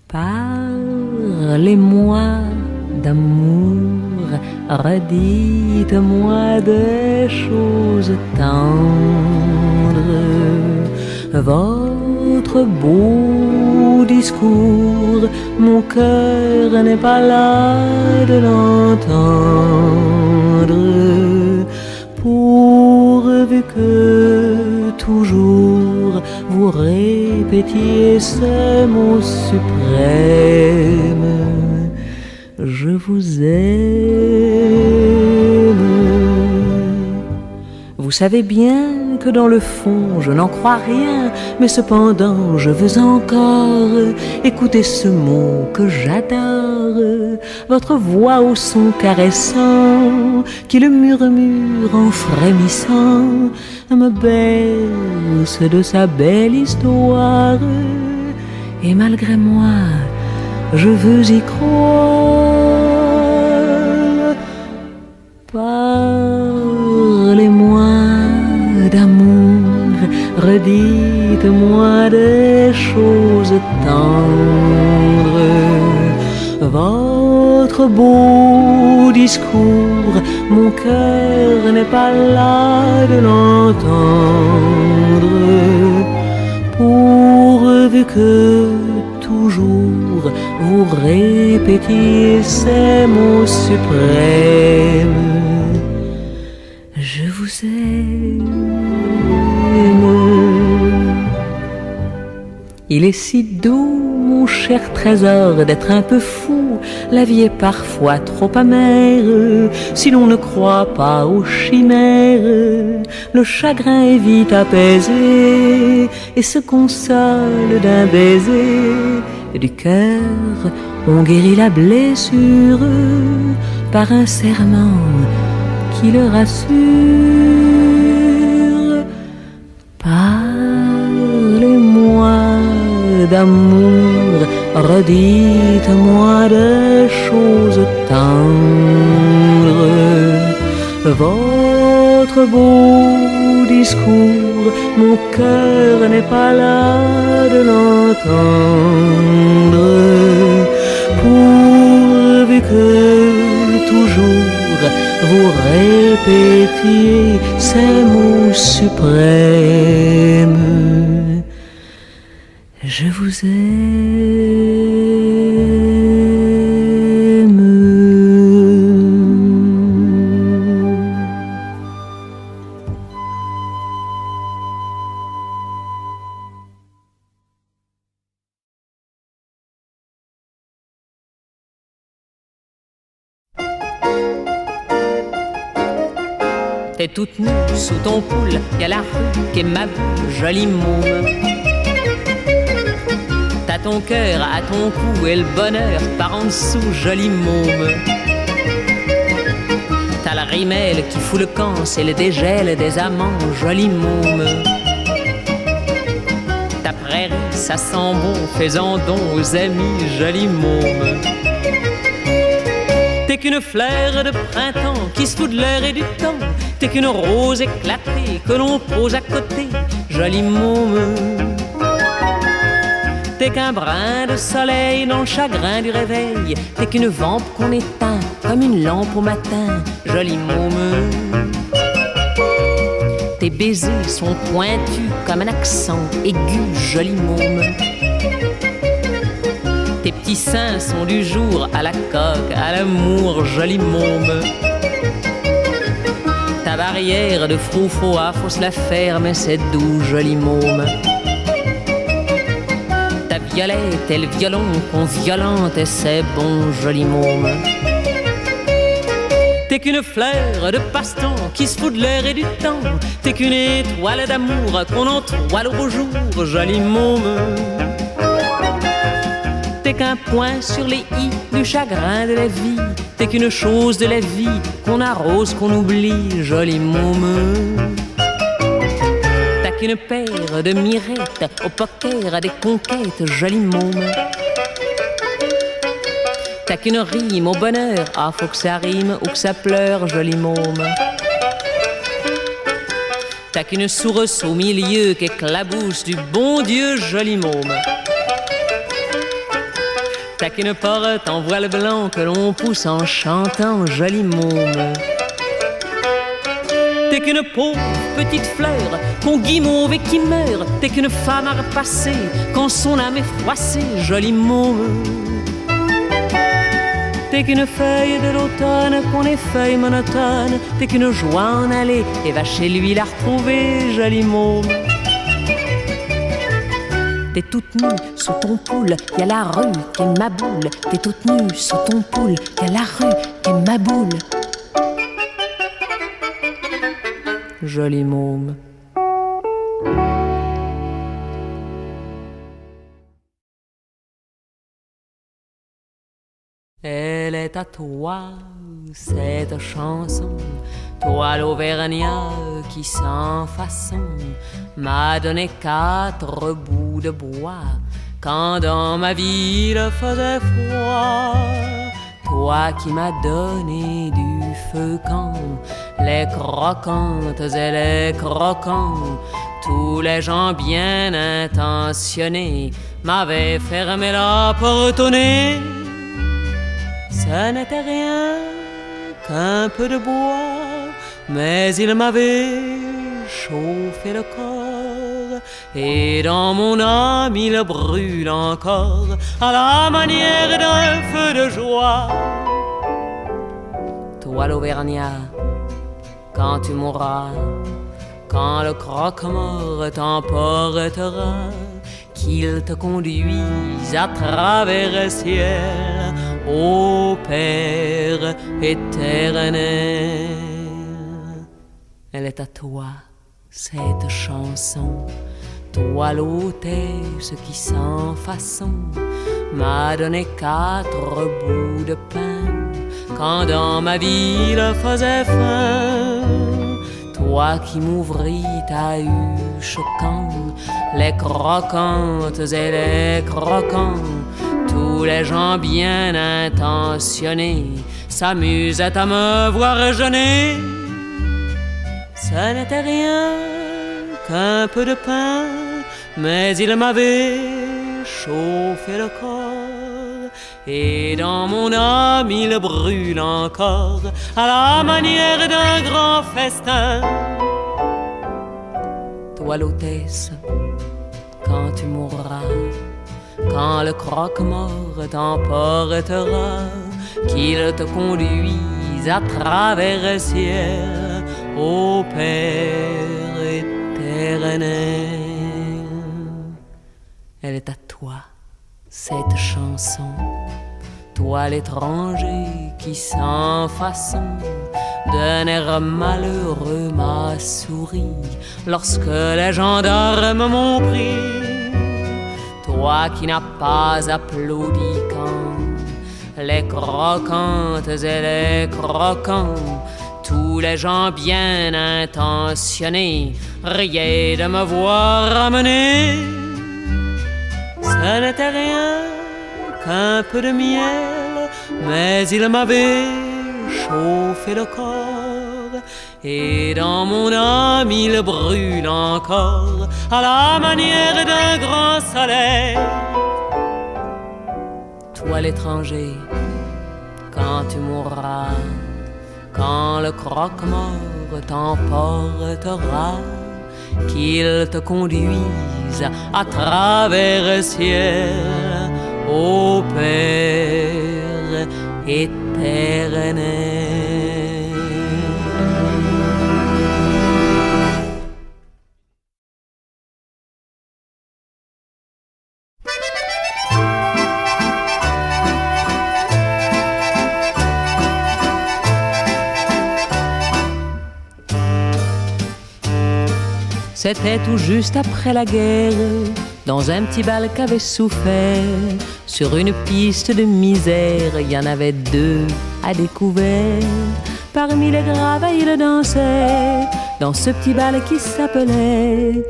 Parlez-moi d'amour, redites-moi des choses tendres. Votre beau discours, mon cœur n'est pas là de l'entendre. Pourvu que toujours vous répétiez ces mots suprêmes: je vous aime. Vous savez bien que dans le fond je n'en crois rien, mais cependant je veux encore écouter ce mot que j'adore, votre voix au son caressant qui le murmure en frémissant me berce de sa belle histoire. Et malgré moi je veux y croire. Parlez-moi d'amour, redites-moi des choses tendres. Votre beau discours, mon cœur n'est pas là de l'entendre. Pourvu que toujours vous répétiez ces mots suprêmes: je vous aime. Il est si doux, mon cher trésor, d'être un peu fou. La vie est parfois trop amère si l'on ne croit pas aux chimères. Le chagrin est vite apaisé et se console d'un baiser. Du cœur, on guérit la blessure par un serment qui le rassure. Parlez-moi d'amour, redites-moi des choses tendres. Votre beau discours, mon cœur n'est pas là de l'entendre. Pourvu que toujours vous répétiez ces mots suprêmes: je vous aime. T'es toute nue sous ton poule, y'a la rue qui est ma jolie môme. T'as ton cœur à ton cou et le bonheur par en dessous, jolie môme. T'as la rimelle qui fout le camp, c'est le dégel des amants, jolie môme. Ta prairie, ça sent bon, fais-en don aux amis, jolie môme. T'es qu'une fleur de printemps qui se fout de l'air et du temps. T'es qu'une rose éclatée que l'on pose à côté, jolie môme. T'es qu'un brin de soleil dans le chagrin du réveil. T'es qu'une vampe qu'on éteint comme une lampe au matin, jolie môme. Tes baisers sont pointus comme un accent aigu, jolie môme. Tes petits seins sont du jour à la coque, à l'amour, jolie môme. Ta barrière de froufroa, faut se la faire, mais c'est doux, jolie môme. Ta violette et le violon qu'on violente, et c'est bon, joli môme. T'es qu'une fleur de passe-temps qui se fout de l'air et du temps. T'es qu'une étoile d'amour qu'on entoile au beau jour, joli môme. T'es qu'un point sur les i du chagrin de la vie. T'es qu'une chose de la vie qu'on arrose, qu'on oublie, joli môme. T'as qu'une paire de mirettes au poker à des conquêtes, joli môme. T'as qu'une rime au bonheur, ah faut que ça rime ou que ça pleure, joli môme. T'as qu'une source au milieu qu'éclabousse du bon Dieu, joli môme. T'as qu'une porte en voile blanc que l'on pousse en chantant, joli môme. T'es qu'une pauvre petite fleur qu'on guimauve et qui meurt. T'es qu'une femme à repasser quand son âme est froissée, joli môme. T'es qu'une feuille de l'automne qu'on effeuille monotone. T'es qu'une joie en aller et va chez lui la retrouver, joli môme. T'es toute nue sous ton poule, y'a la rue qui est ma boule. T'es toute nue sous ton poule, y'a la rue qui est ma boule. Joli môme. Elle est à toi, cette chanson, toi l'Auvergnat qui sans façon m'a donné 4 bouts de bois quand dans ma ville faisait froid. Toi qui m'as donné du feu quand les croquantes et les croquants, tous les gens bien intentionnés m'avaient fermé la porte au nez. Ce n'était rien qu'un peu de bois, mais il m'avait chauffé le corps, et dans mon âme il brûle encore à la manière d'un feu de joie. Toi l'Auvergnat, quand tu mourras, quand le croque-mort t'emportera, qu'il te conduise à travers le ciel, ô Père éternel. Elle est à toi, cette chanson, toi l'hôtesse qui sans façon m'a donné 4 bouts de pain quand dans ma ville faisait faim. Toi qui m'ouvris ta huche quand les croquantes et les croquants, tous les gens bien intentionnés s'amusaient à me voir jeûner. Ce n'était rien qu'un peu de pain, mais il m'avait chauffé le corps, et dans mon âme il brûle encore à la manière d'un grand festin. Toi l'hôtesse, quand tu mourras, quand le croque-mort t'emportera, qu'il te conduise à travers le ciel, ô Père éternel. Elle est à toi, cette chanson, toi l'étranger qui sans façon d'un air malheureux m'a souri lorsque les gendarmes m'ont pris. Toi qui n'as pas applaudi quand les croquantes et les croquants, tous les gens bien intentionnés riaient de me voir ramener. Ce n'était rien qu'un peu de miel, mais il m'avait chauffé le corps, et dans mon âme il brûle encore à la manière d'un grand soleil. Toi l'étranger, quand tu mourras, quand le croque-mort t'emportera, qu'il te conduise à travers le ciel, ô Père éternel. C'était tout juste après la guerre, dans un petit bal qu'avait souffert. Sur une piste de misère, il y en avait deux à découvert. Parmi les gravats, il dansait dans ce petit bal qui s'appelait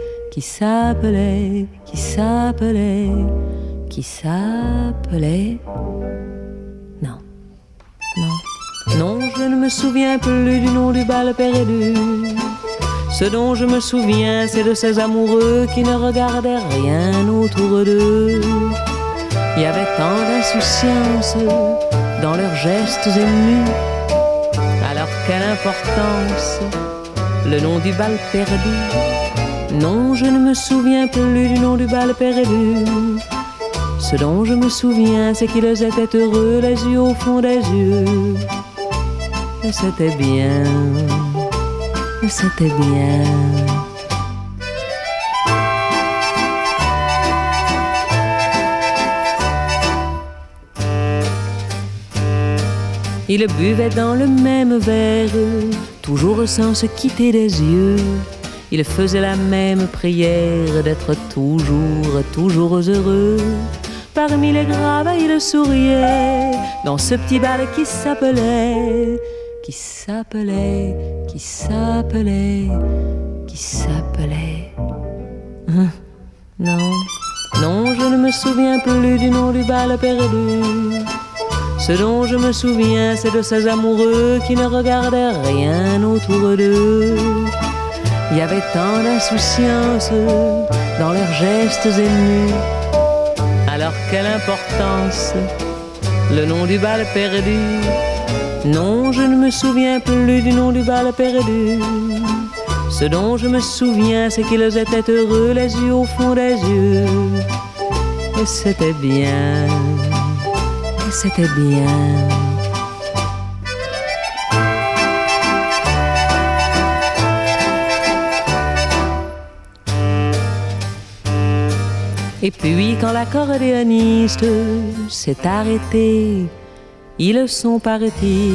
Non, non, non, je ne me souviens plus du nom du bal perdu. Ce dont je me souviens, c'est de ces amoureux qui ne regardaient rien autour d'eux. Il y avait tant d'insouciance dans leurs gestes émus. Alors quelle importance, le nom du bal perdu. Non, je ne me souviens plus du nom du bal perdu. Ce dont je me souviens, c'est qu'ils étaient heureux, les yeux au fond des yeux. Et c'était bien, et c'était bien. Ils buvaient dans le même verre, toujours sans se quitter des yeux. Ils faisaient la même prière d'être toujours, toujours heureux. Parmi les gravats, ils souriaient dans ce petit bal qui s'appelait Non, non, je ne me souviens plus du nom du bal perdu. Ce dont je me souviens, c'est de ces amoureux qui ne regardaient rien autour d'eux. Il y avait tant d'insouciance dans leurs gestes émus. Alors quelle importance, le nom du bal perdu. Non, je ne me souviens plus du nom du bal perdu. Ce dont je me souviens, c'est qu'ils étaient heureux, les yeux au fond des yeux. Et c'était bien, et c'était bien. Et puis quand l'accordéoniste s'est arrêté, ils sont partis.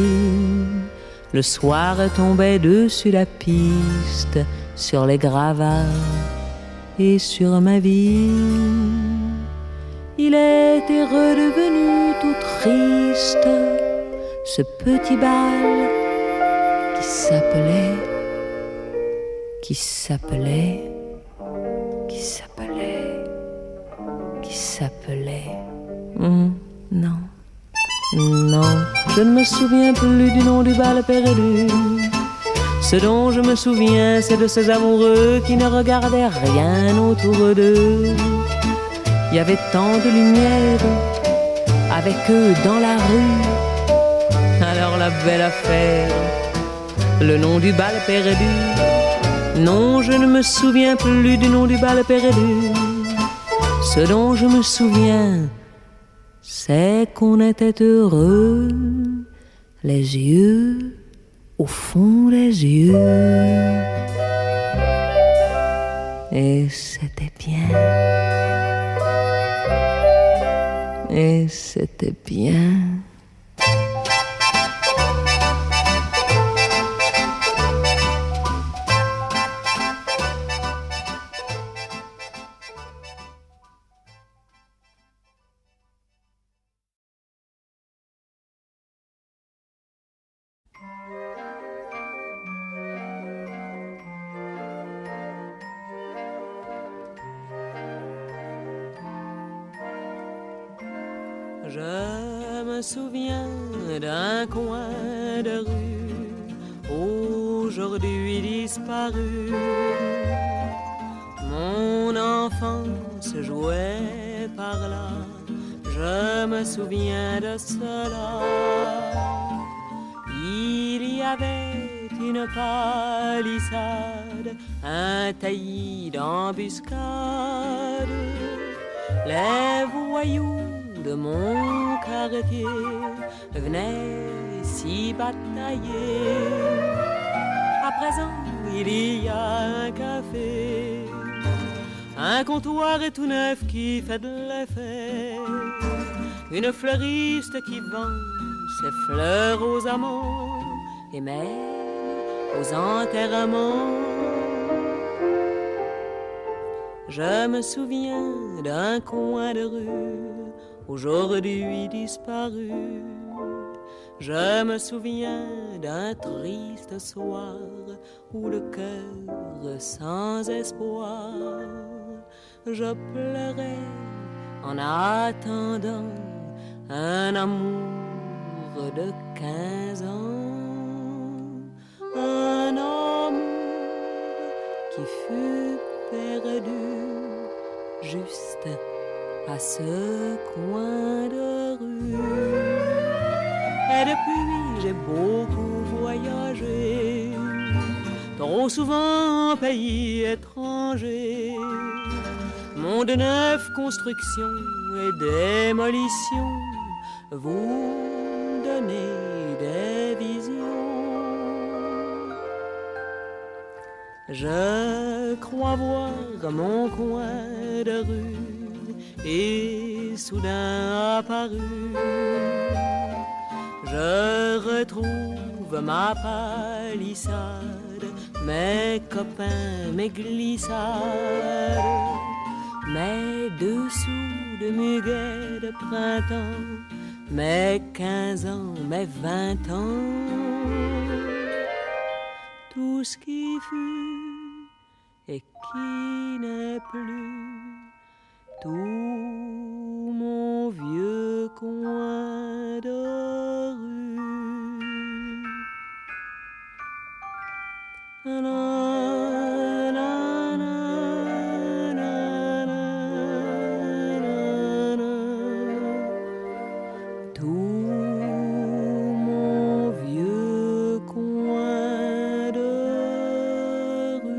Le soir tombait dessus la piste, sur les gravats et sur ma vie. Il était redevenu tout triste, ce petit bal qui s'appelait. Non, non, je ne me souviens plus du nom du bal perdu. Ce dont je me souviens, c'est de ces amoureux qui ne regardaient rien autour d'eux. Il y avait tant de lumière avec eux dans la rue. Alors la belle affaire, le nom du bal perdu. Non, je ne me souviens plus du nom du bal perdu. Ce dont je me souviens, c'est qu'on était heureux, les yeux au fond des yeux. Et c'était bien, et c'était bien. Je me souviens d'un coin de rue aujourd'hui disparu. Mon enfance jouait par là, je me souviens de cela. Il y avait une palissade, un taillis d'embuscade. Les voyous de mon quartier venaient s'y batailler. À présent, il y a un café, un comptoir tout neuf qui fait de l'effet, une fleuriste qui vend ses fleurs aux amants et même aux enterrements. Je me souviens d'un coin de rue aujourd'hui disparu. Je me souviens d'un triste soir où le cœur sans espoir, je pleurais en attendant un amour de 15 ans. Un amour qui fut perdu juste à ce coin de rue. Et depuis j'ai beaucoup voyagé, trop souvent en pays étranger. Monde neuf, construction et démolition, vous donnez des visions. Je crois voir mon coin de rue et soudain apparu. Je retrouve ma palissade, mes copains, mes glissades, mes dessous de muguet de printemps, mes 15 ans, mes 20 ans. Tout ce qui fut et qui n'est plus, tout mon vieux coin de rue. Na, na, na, na, na, na. Tout mon vieux coin de rue.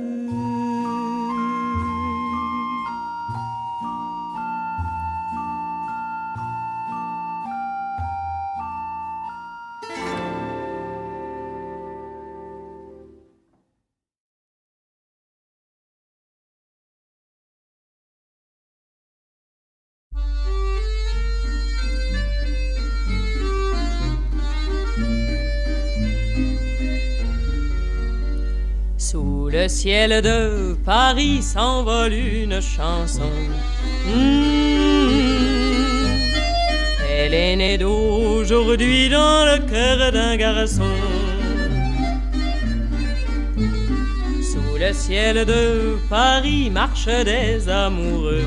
Sous le ciel de Paris s'envole une chanson. Elle est née d'aujourd'hui dans le cœur d'un garçon. Sous le ciel de Paris marchent des amoureux.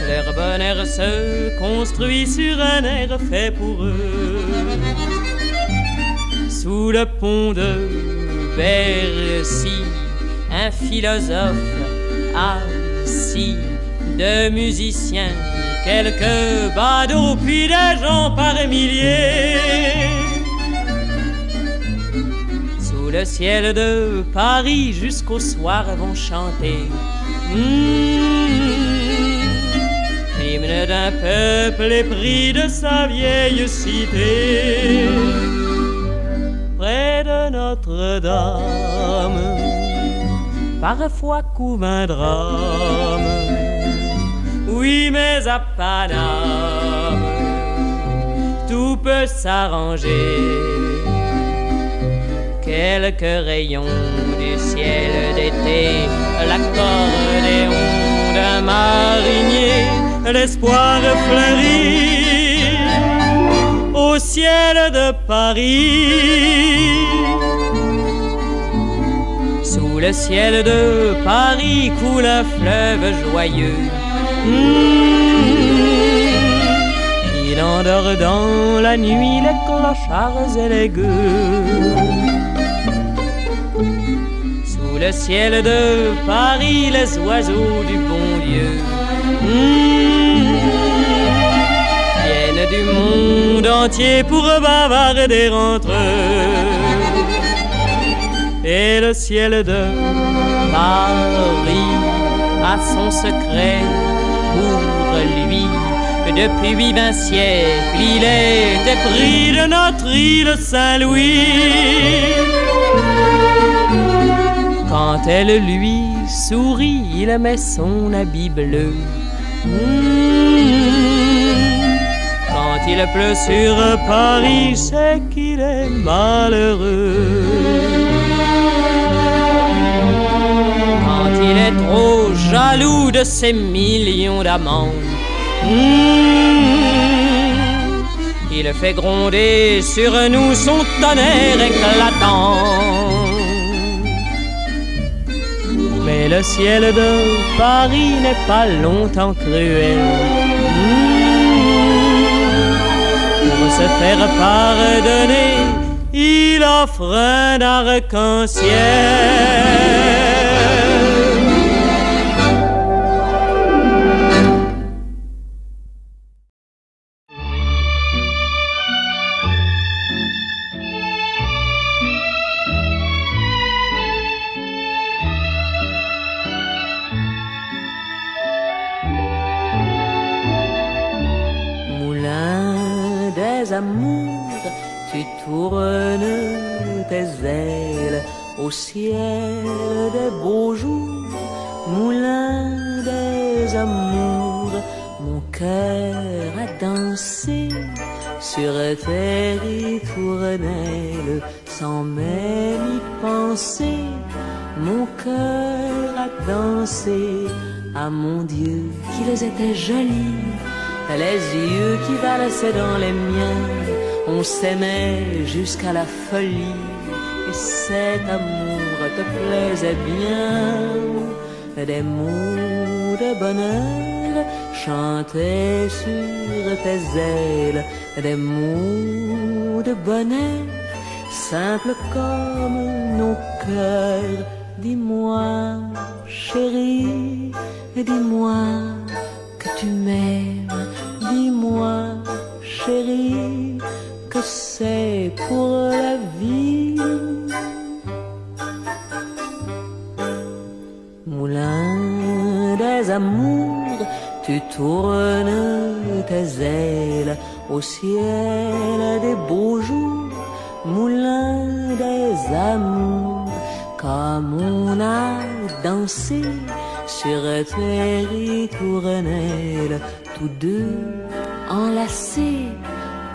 Leur bonheur se construit sur un air fait pour eux. Sous le pont de Bercy, un philosophe assis, deux musiciens, quelques badauds, puis des gens par milliers. Sous le ciel de Paris, jusqu'au soir vont chanter l'hymne d'un peuple épris de sa vieille cité. Près de Notre-Dame, parfois couve un drame. Oui, mais à Paname, tout peut s'arranger. Quelques rayons du ciel d'été, l'accordéon d'un marinier, l'espoir fleurit au ciel de Paris. Sous le ciel de Paris coule un fleuve joyeux. Il endort dans la nuit les clochards et les gueux. Sous le ciel de Paris les oiseaux du bon Dieu viennent du monde entier pour bavarder entre eux. Et le ciel de Paris a son secret pour lui. Depuis 20 siècles, il est épris de notre île Saint-Louis. Quand elle lui sourit, il met son habit bleu. Quand il pleut sur Paris, c'est qu'il est malheureux. jaloux de ces millions d'amants. Il fait gronder sur nous son tonnerre éclatant. Mais le ciel de Paris n'est pas longtemps cruel. Pour se faire pardonner, il offre un arc-en-ciel. Amour, tu tournes tes ailes au ciel des beaux jours, moulin des amours, mon cœur a dansé sur tes ritournelles sans même y penser. Mon cœur a dansé, ah mon Dieu, qu'ils étaient jolis, les yeux qui valsaient dans les miens. On s'aimait jusqu'à la folie, et cet amour te plaisait bien. Des mots de bonheur chantaient sur tes ailes, des mots de bonheur simples comme nos cœurs. Dis-moi, chérie, dis-moi que tu m'aimes. Dis-moi, chérie, que c'est pour la vie. Moulin des amours, tu tournes tes ailes au ciel des beaux jours. Moulin des amours, comme on a dansé sur tes ritournelles, tous deux enlacés,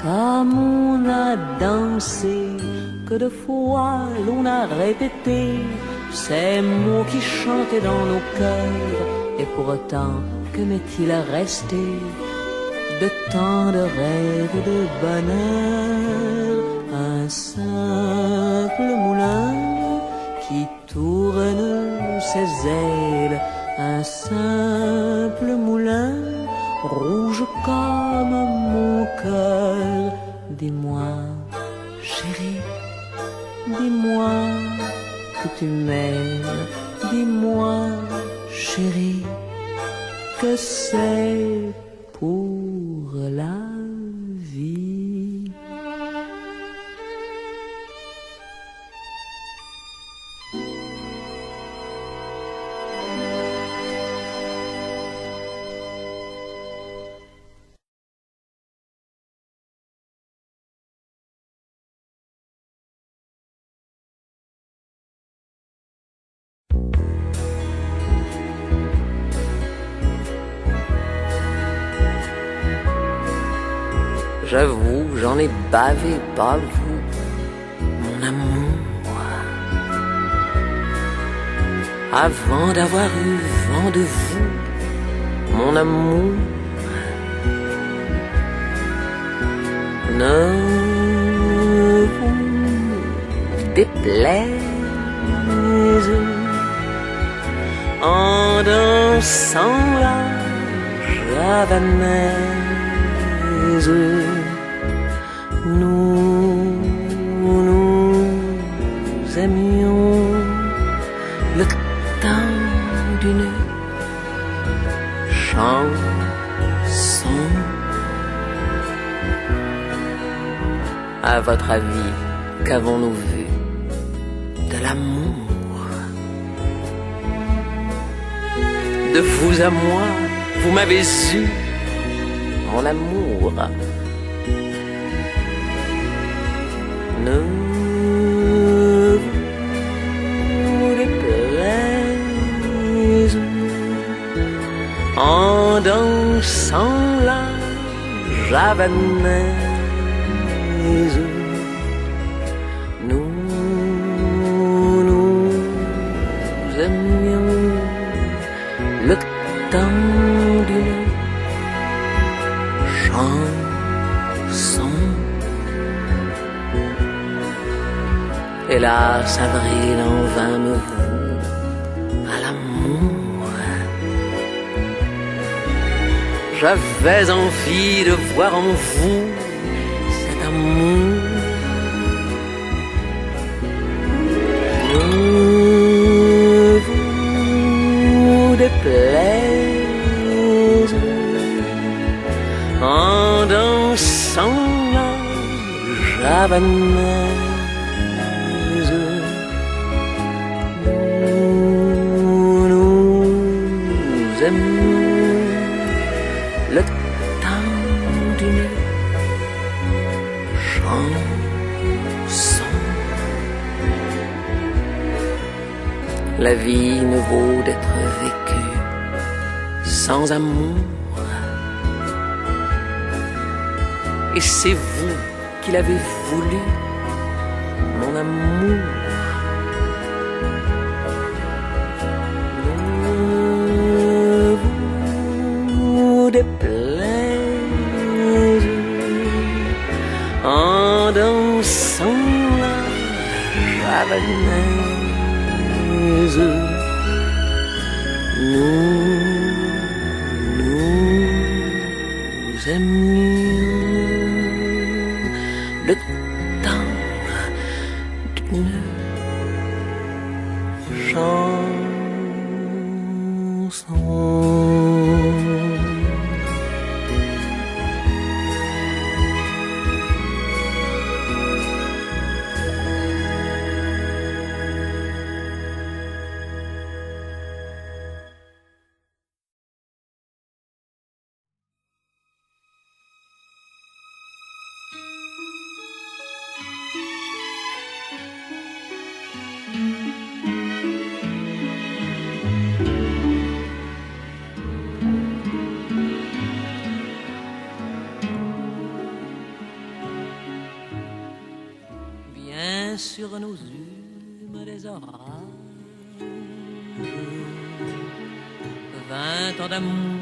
comme on a dansé, que de fois l'on a répété ces mots qui chantaient dans nos cœurs. Et pourtant, que m'est-il resté de tant de rêves et de bonheur? Un simple moulin qui tourne ses ailes, un simple moulin rouge comme mon cœur. Dis-moi, chérie, dis-moi que tu m'aimes. Dis-moi, chérie, que c'est pour la vie. J'avoue, j'en ai bavé, pas vous, mon amour. Avant d'avoir eu vent de vous, mon amour. Ne vous déplaise en dansant la javanaise. Nous aimions le temps d'une chanson. À votre avis, qu'avons-nous vu de l'amour? De vous à moi, vous m'avez eu, mon amour. Ne vous déplaise en dansant la javanaise. Nous aimions le temps d'une chanson. Hélas, avril en vain me voue à l'amour. J'avais envie de voir en vous cet amour. Ne vous déplaise en dansant la javanaise. Nous aimions le temps d'une chanson. La vie ne vaut d'être vécue sans amour. Et c'est vous qui l'avez voulu, mon amour. Ne vous déplaise en dansant la javanaise. Nous aimions le temps d'une chanson. Sur nos humes des orages, 20 ans d'amour,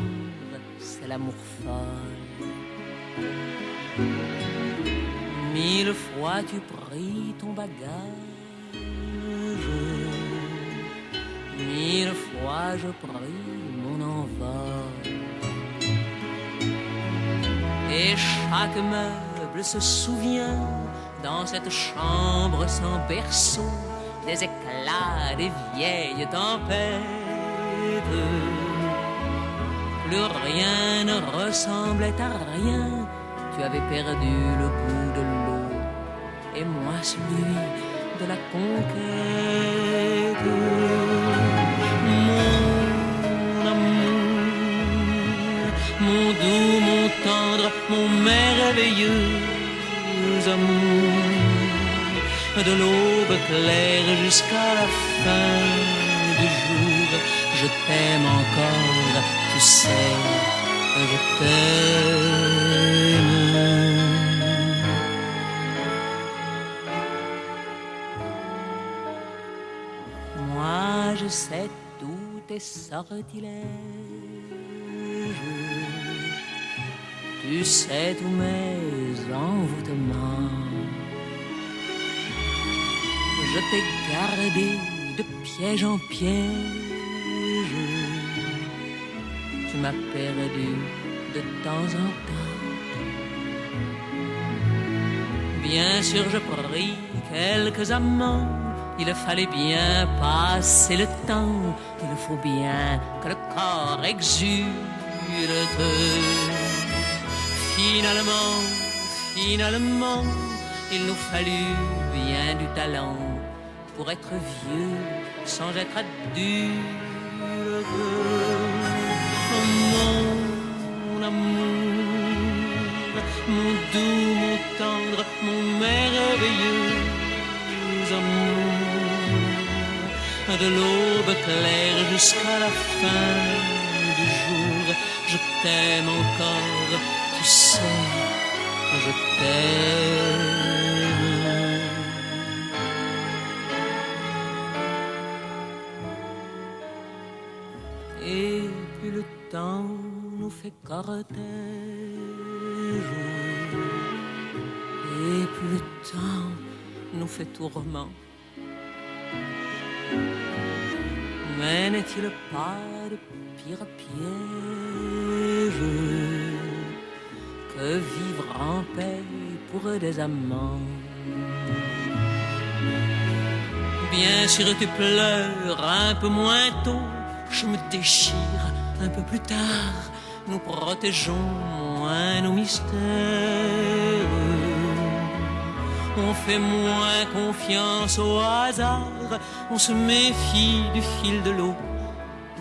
c'est l'amour folle. 1000 fois tu pris ton bagage, 1000 fois je pris mon envol. Et chaque meuble se souvient dans cette chambre sans berceau des éclats des vieilles tempêtes. Plus rien ne ressemblait à rien. Tu avais perdu le goût de l'eau et moi celui de la conquête. Mon amour, mon doux, mon tendre, mon merveilleux amour, de l'aube claire jusqu'à la fin du jour, je t'aime encore, tu sais, je t'aime. Moi je sais tous tes sortilèges, tu sais tous mes envoûtements. Je t'ai gardé de piège en piège. Tu m'as perdu de temps en temps. Bien sûr je pris quelques amants. Il fallait bien passer le temps. Il faut bien que le corps exulte. Finalement, il nous fallut bien du talent pour être vieux sans être adulte. Mon amour, mon doux, mon tendre, mon merveilleux amour, de l'aube claire jusqu'à la fin du jour, je t'aime encore, tu sais, je t'aime. Et plus le temps nous fait cortège, et plus le temps nous fait tourment. Mais n'est-il pas de pire piège que vivre en paix pour des amants? Bien sûr tu pleures un peu moins tôt, je me déchire un peu plus tard, nous protégeons moins nos mystères. On fait moins confiance au hasard, on se méfie du fil de l'eau,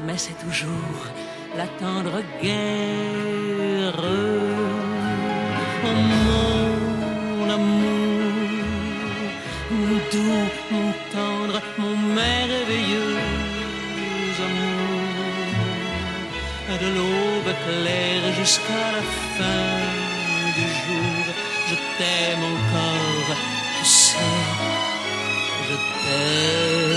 mais c'est toujours la tendre guerre. Oh mon amour, mon doux, mon tendre, mon merveilleux amour, de l'aube claire jusqu'à la fin du jour, je t'aime encore, tu sais, je t'aime.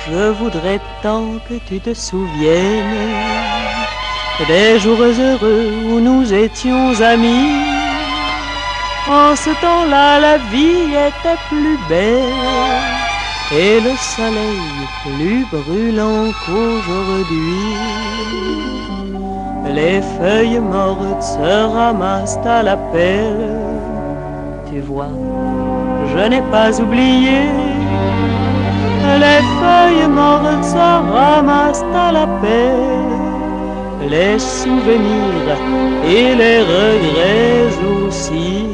Je voudrais tant que tu te souviennes des jours heureux où nous étions amis. En ce temps-là, la vie était plus belle et le soleil plus brûlant qu'aujourd'hui. Les feuilles mortes se ramassent à la pelle. Tu vois, je n'ai pas oublié. Les feuilles mortes se ramassent à la pelle, les souvenirs et les regrets aussi.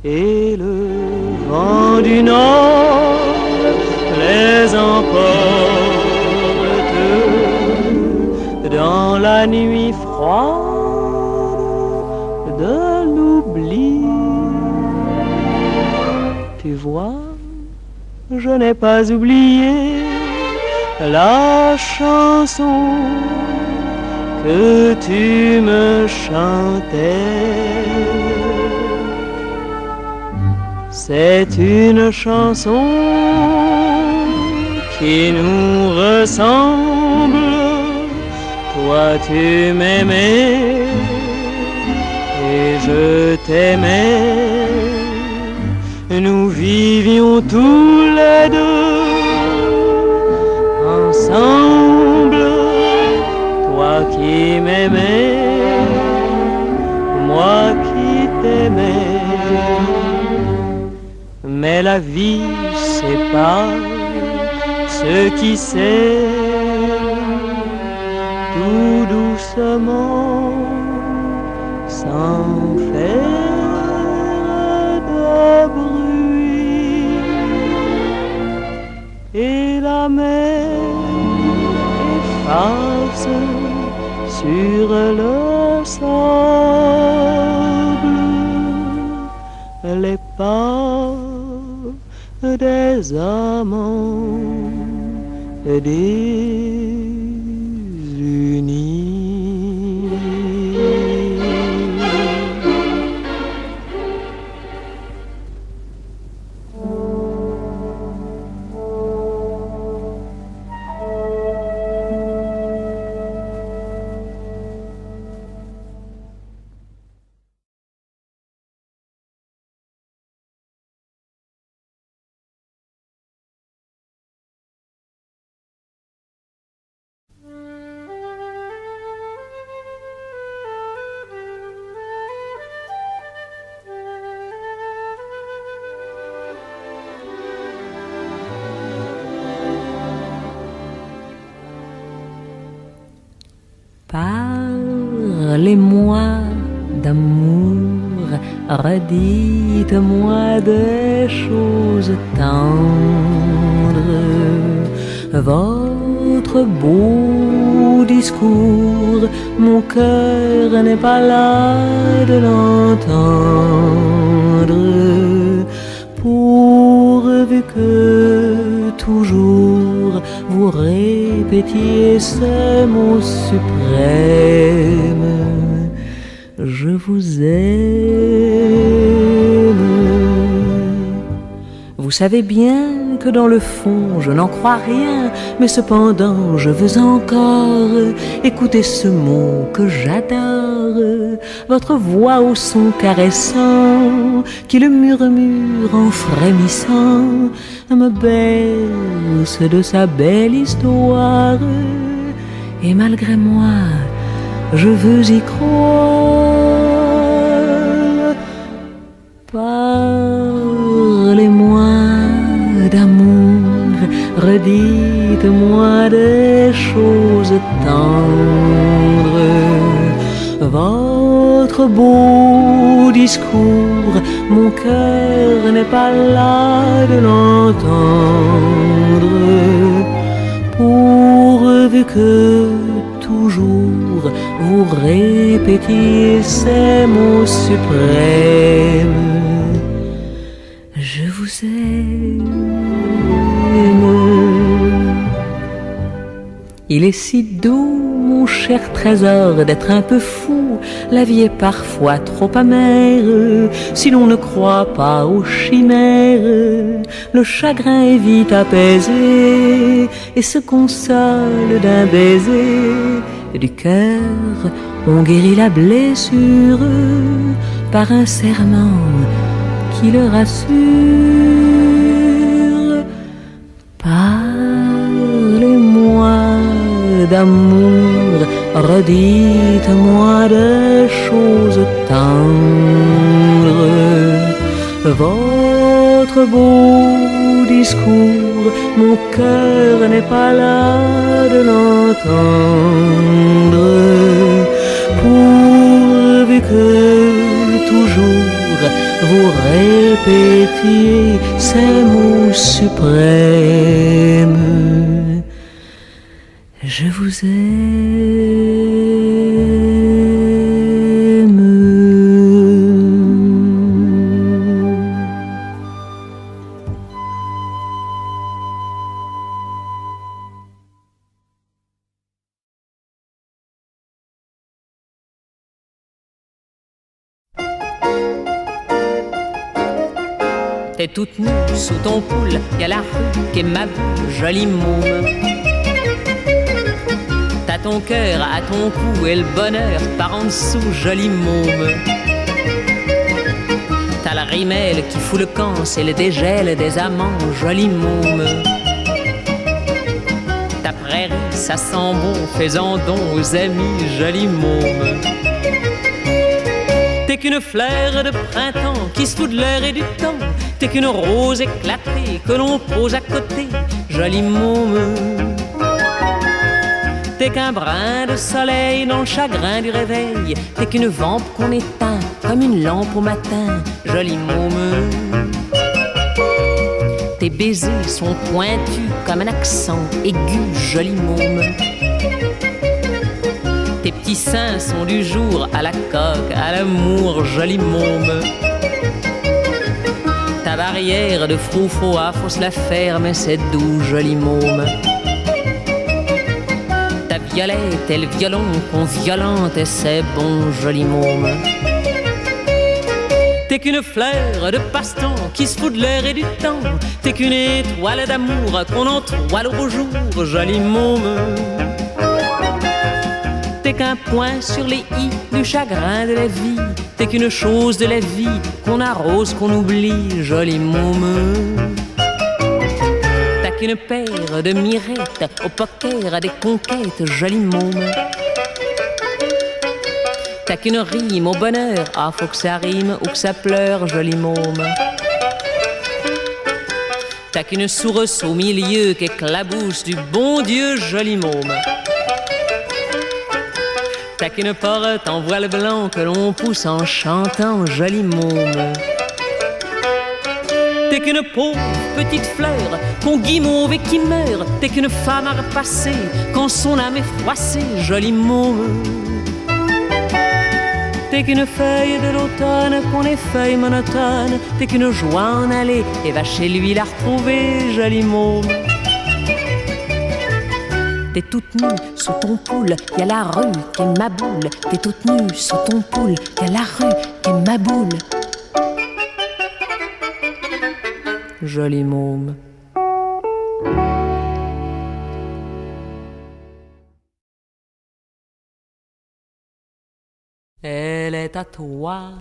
Et le vent du nord les emporte dans la nuit froide de l'oubli. Tu vois, je n'ai pas oublié la chanson que tu me chantais. C'est une chanson qui nous ressemble. Toi tu m'aimais et je t'aimais. Nous vivions tous les deux ensemble, toi qui m'aimais, moi qui t'aimais. Mais la vie sépare ceux qui s'aiment tout doucement, sans faire de bruit. Et la mer efface sur le sable les pas des amants désunis. Parlez-moi d'amour, redites-moi des choses tendres. Votre beau discours, mon cœur n'est pas là de l'entendre. Pourvu que toujours vous répétiez ces mots suprêmes: je vous aime. Vous savez bien que dans le fond je n'en crois rien, mais cependant je veux encore écouter ce mot que j'adore, votre voix au son caressant qui le murmure en frémissant me berce de sa belle histoire. Et malgré moi je veux y croire. Parlez-moi d'amour, redites-moi des choses tendres. Votre beau discours, mon cœur n'est pas là de l'entendre. Pourvu que toujours vous répétiez ces mots suprêmes: je vous aime. Il est si doux, mon cher trésor, d'être un peu fou. La vie est parfois trop amère si l'on ne croit pas aux chimères. Le chagrin est vite apaisé et se console d'un baiser. Et du cœur, on guérit la blessure par un serment qui le rassure. Parlez-moi d'amour, redites-moi des choses tendres. Votre beau discours, mon cœur n'est pas là de l'entendre. Pourvu que toujours vous répétiez ces mots suprêmes: je vous aime. T'es toute nue sous ton poule, y'a la rue qui est ma bulle, jolie môme. T'as ton cœur à ton cou et le bonheur par en dessous, jolie môme. T'as la rimelle qui fout le camp, c'est le dégel des amants, jolie môme. Ta prairie, ça sent bon, fais-en don aux amis, jolie môme. T'es qu'une fleur de printemps qui se fout de l'air et du temps. T'es qu'une rose éclatée que l'on pose à côté, jolie môme. T'es qu'un brin de soleil dans le chagrin du réveil. T'es qu'une vampe qu'on éteint comme une lampe au matin, jolie môme. Tes baisers sont pointus comme un accent aigu, jolie môme. Tes petits seins sont du jour à la coque, à l'amour, jolie môme. Ta barrière de froufroa, faut se la faire, mais c'est doux, jolie môme. Ta violette et le violon qu'on violente, et c'est bon, jolie môme. T'es qu'une fleur de passe-temps qui se fout de l'air et du temps. T'es qu'une étoile d'amour qu'on entoile au beau jour, jolie môme. T'es qu'un point sur les i du chagrin de la vie. T'es qu'une chose de la vie qu'on arrose, qu'on oublie, jolie môme. T'as qu'une paire de mirettes au poker à des conquêtes, jolie môme. T'as qu'une rime au bonheur, ah faut que ça rime ou que ça pleure, jolie môme. T'as qu'une source au milieu qui éclabousse du bon Dieu, jolie môme. T'as qu'une porte en voile blanc que l'on pousse en chantant joli môme. T'es qu'une pauvre petite fleur qu'on guimauve et qui meurt. T'es qu'une femme à repasser quand son âme est froissée, joli môme. T'es qu'une feuille de l'automne qu'on effeuille monotone. T'es qu'une joie en aller et va chez lui la retrouver, joli môme. T'es toute nue sous ton poule, y'a la rue qui est ma boule. T'es toute nue sous ton poule, y'a la rue qui est ma boule. Joli môme. Elle est à toi,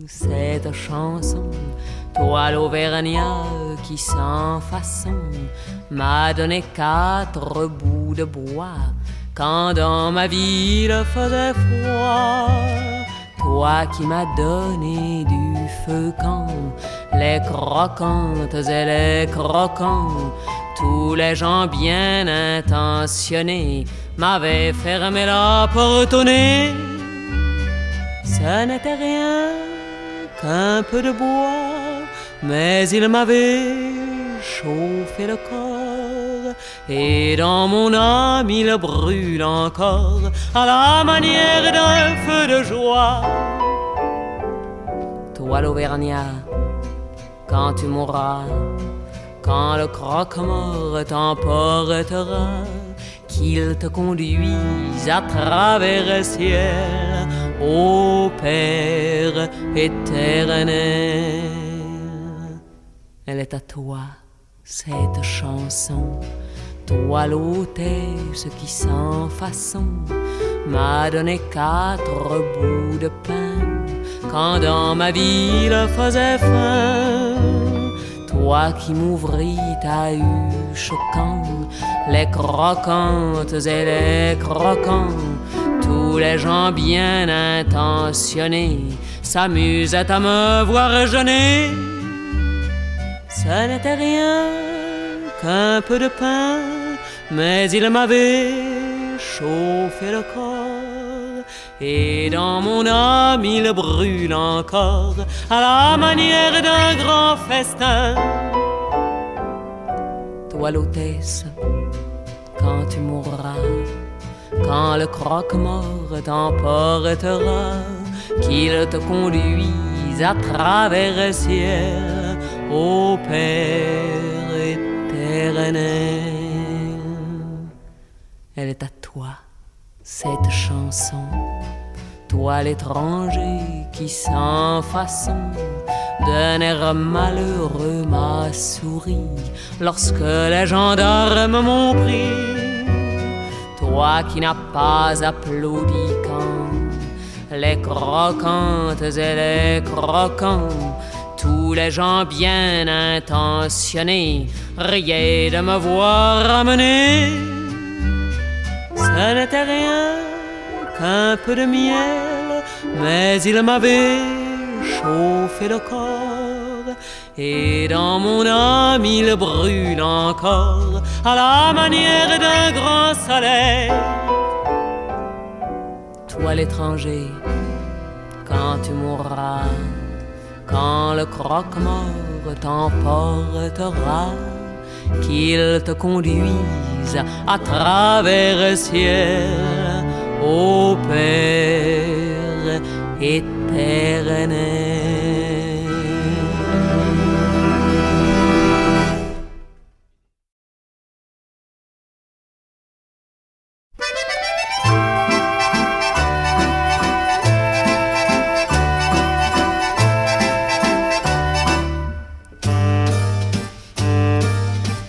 cette chanson, toi l'Auvergnat qui sans façon m'a donné 4 bouts de bois quand dans ma ville faisait froid. Toi qui m'as donné du feu quand les croquantes et les croquants, tous les gens bien intentionnés m'avaient fermé la porte au nez. Ce n'était rien qu'un peu de bois, mais il m'avait chauffé le corps, et dans mon âme il brûle encore à la manière d'un feu de joie. Toi l'Auvergnat, quand tu mourras, quand le croque-mort t'emportera, qu'il te conduise à travers le ciel, ô Père éternel. Elle est à toi, cette chanson, toi l'hôtesse qui sans façon m'a donné 4 bouts de pain quand dans ma ville faisait faim. Toi qui m'ouvris ta huche quand les croquantes et les croquants, tous les gens bien intentionnés s'amusaient à me voir jeûner. Ce n'était rien qu'un peu de pain, mais il m'avait chauffé le corps, et dans mon âme il brûle encore à la manière d'un grand festin. Toi l'hôtesse, quand tu mourras, quand le croque-mort t'emportera, qu'il te conduise à travers le ciel, ô Père éternel. Elle est à toi, cette chanson, toi l'étranger qui sans façon d'un air malheureux m'a souri lorsque les gendarmes m'ont pris. Toi qui n'as pas applaudi quand les croquantes et les croquants, tous les gens bien intentionnés riaient de me voir ramener. Ce n'était rien qu'un peu de miel, mais il m'avait chauffé le corps, et dans mon âme il brûle encore à la manière d'un grand soleil. Toi l'étranger, quand tu mourras, quand le croque-mort t'emportera, qu'il te conduise à travers le ciel, ô Père éternel.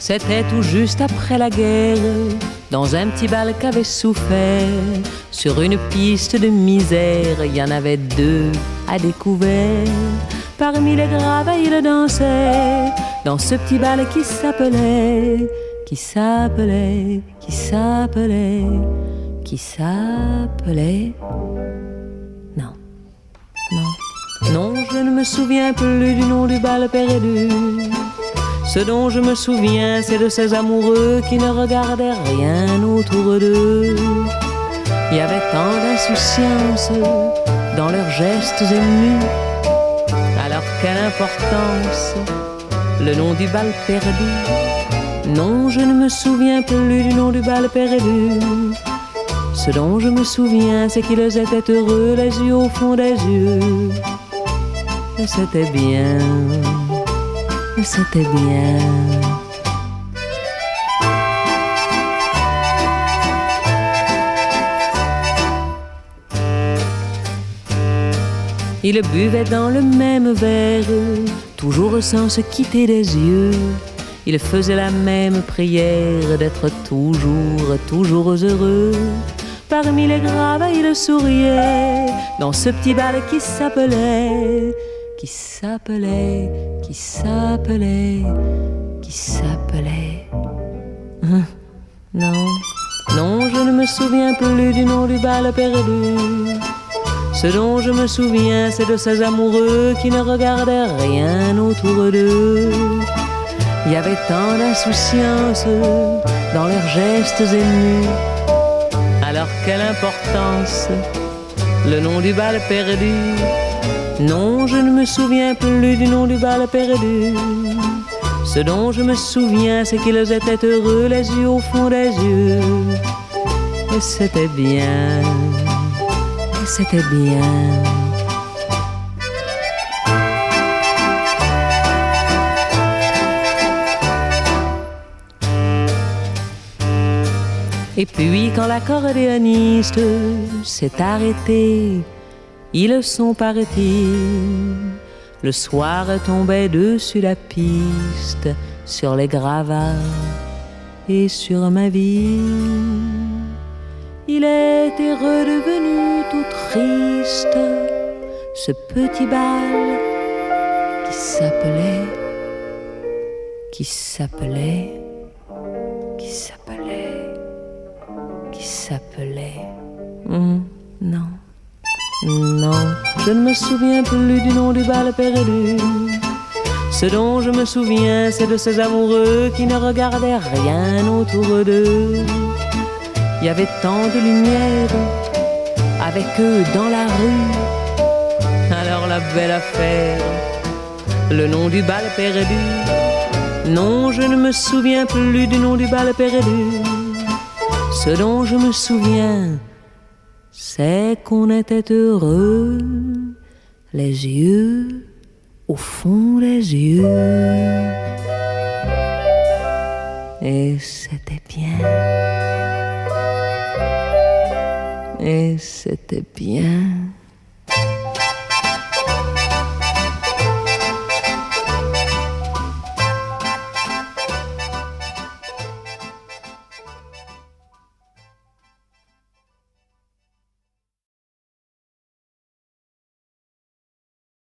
C'était tout juste après la guerre, dans un petit bal qu'avait souffert. Sur une piste de misère, il y en avait 2 à découvert. Parmi les gravats, il dansait dans ce petit bal qui s'appelait Non, je ne me souviens plus du nom du bal perdu. Ce dont je me souviens, c'est de ces amoureux qui ne regardaient rien autour d'eux. Il y avait tant d'insouciance dans leurs gestes émus. Alors quelle importance, le nom du bal perdu. Non, je ne me souviens plus du nom du bal perdu. Ce dont je me souviens, c'est qu'ils étaient heureux, les yeux au fond des yeux. Et c'était bien, et c'était bien. Ils buvaient dans le même verre, toujours sans se quitter des yeux. Ils faisaient la même prière d'être toujours, toujours heureux. Parmi les gravats, ils souriaient dans ce petit bal qui s'appelait, qui s'appelait, qui s'appelait, qui s'appelait. Non, non, je ne me souviens plus du nom du bal perdu. Ce dont je me souviens, c'est de ces amoureux qui ne regardaient rien autour d'eux. Il y avait tant d'insouciance dans leurs gestes émus. Alors quelle importance, le nom du bal perdu. Non, je ne me souviens plus du nom du bal perdu. Ce dont je me souviens, c'est qu'ils étaient heureux, les yeux au fond des yeux. Et c'était bien, et c'était bien. Et puis quand l'accordéoniste s'est arrêté, ils sont partis. Le soir tombait dessus la piste, sur les gravats et sur ma vie. Il était redevenu tout triste, ce petit bal qui s'appelait, qui s'appelait, qui s'appelait, qui s'appelait. Non, non, je ne me souviens plus du nom du bal perdu. Ce dont je me souviens, c'est de ces amoureux qui ne regardaient rien autour d'eux. Il y avait tant de lumière avec eux dans la rue. Alors la belle affaire, le nom du bal perdu. Non, je ne me souviens plus du nom du bal perdu. Ce dont je me souviens, c'est qu'on était heureux, les yeux au fond des yeux. Et c'était bien. Et c'était bien.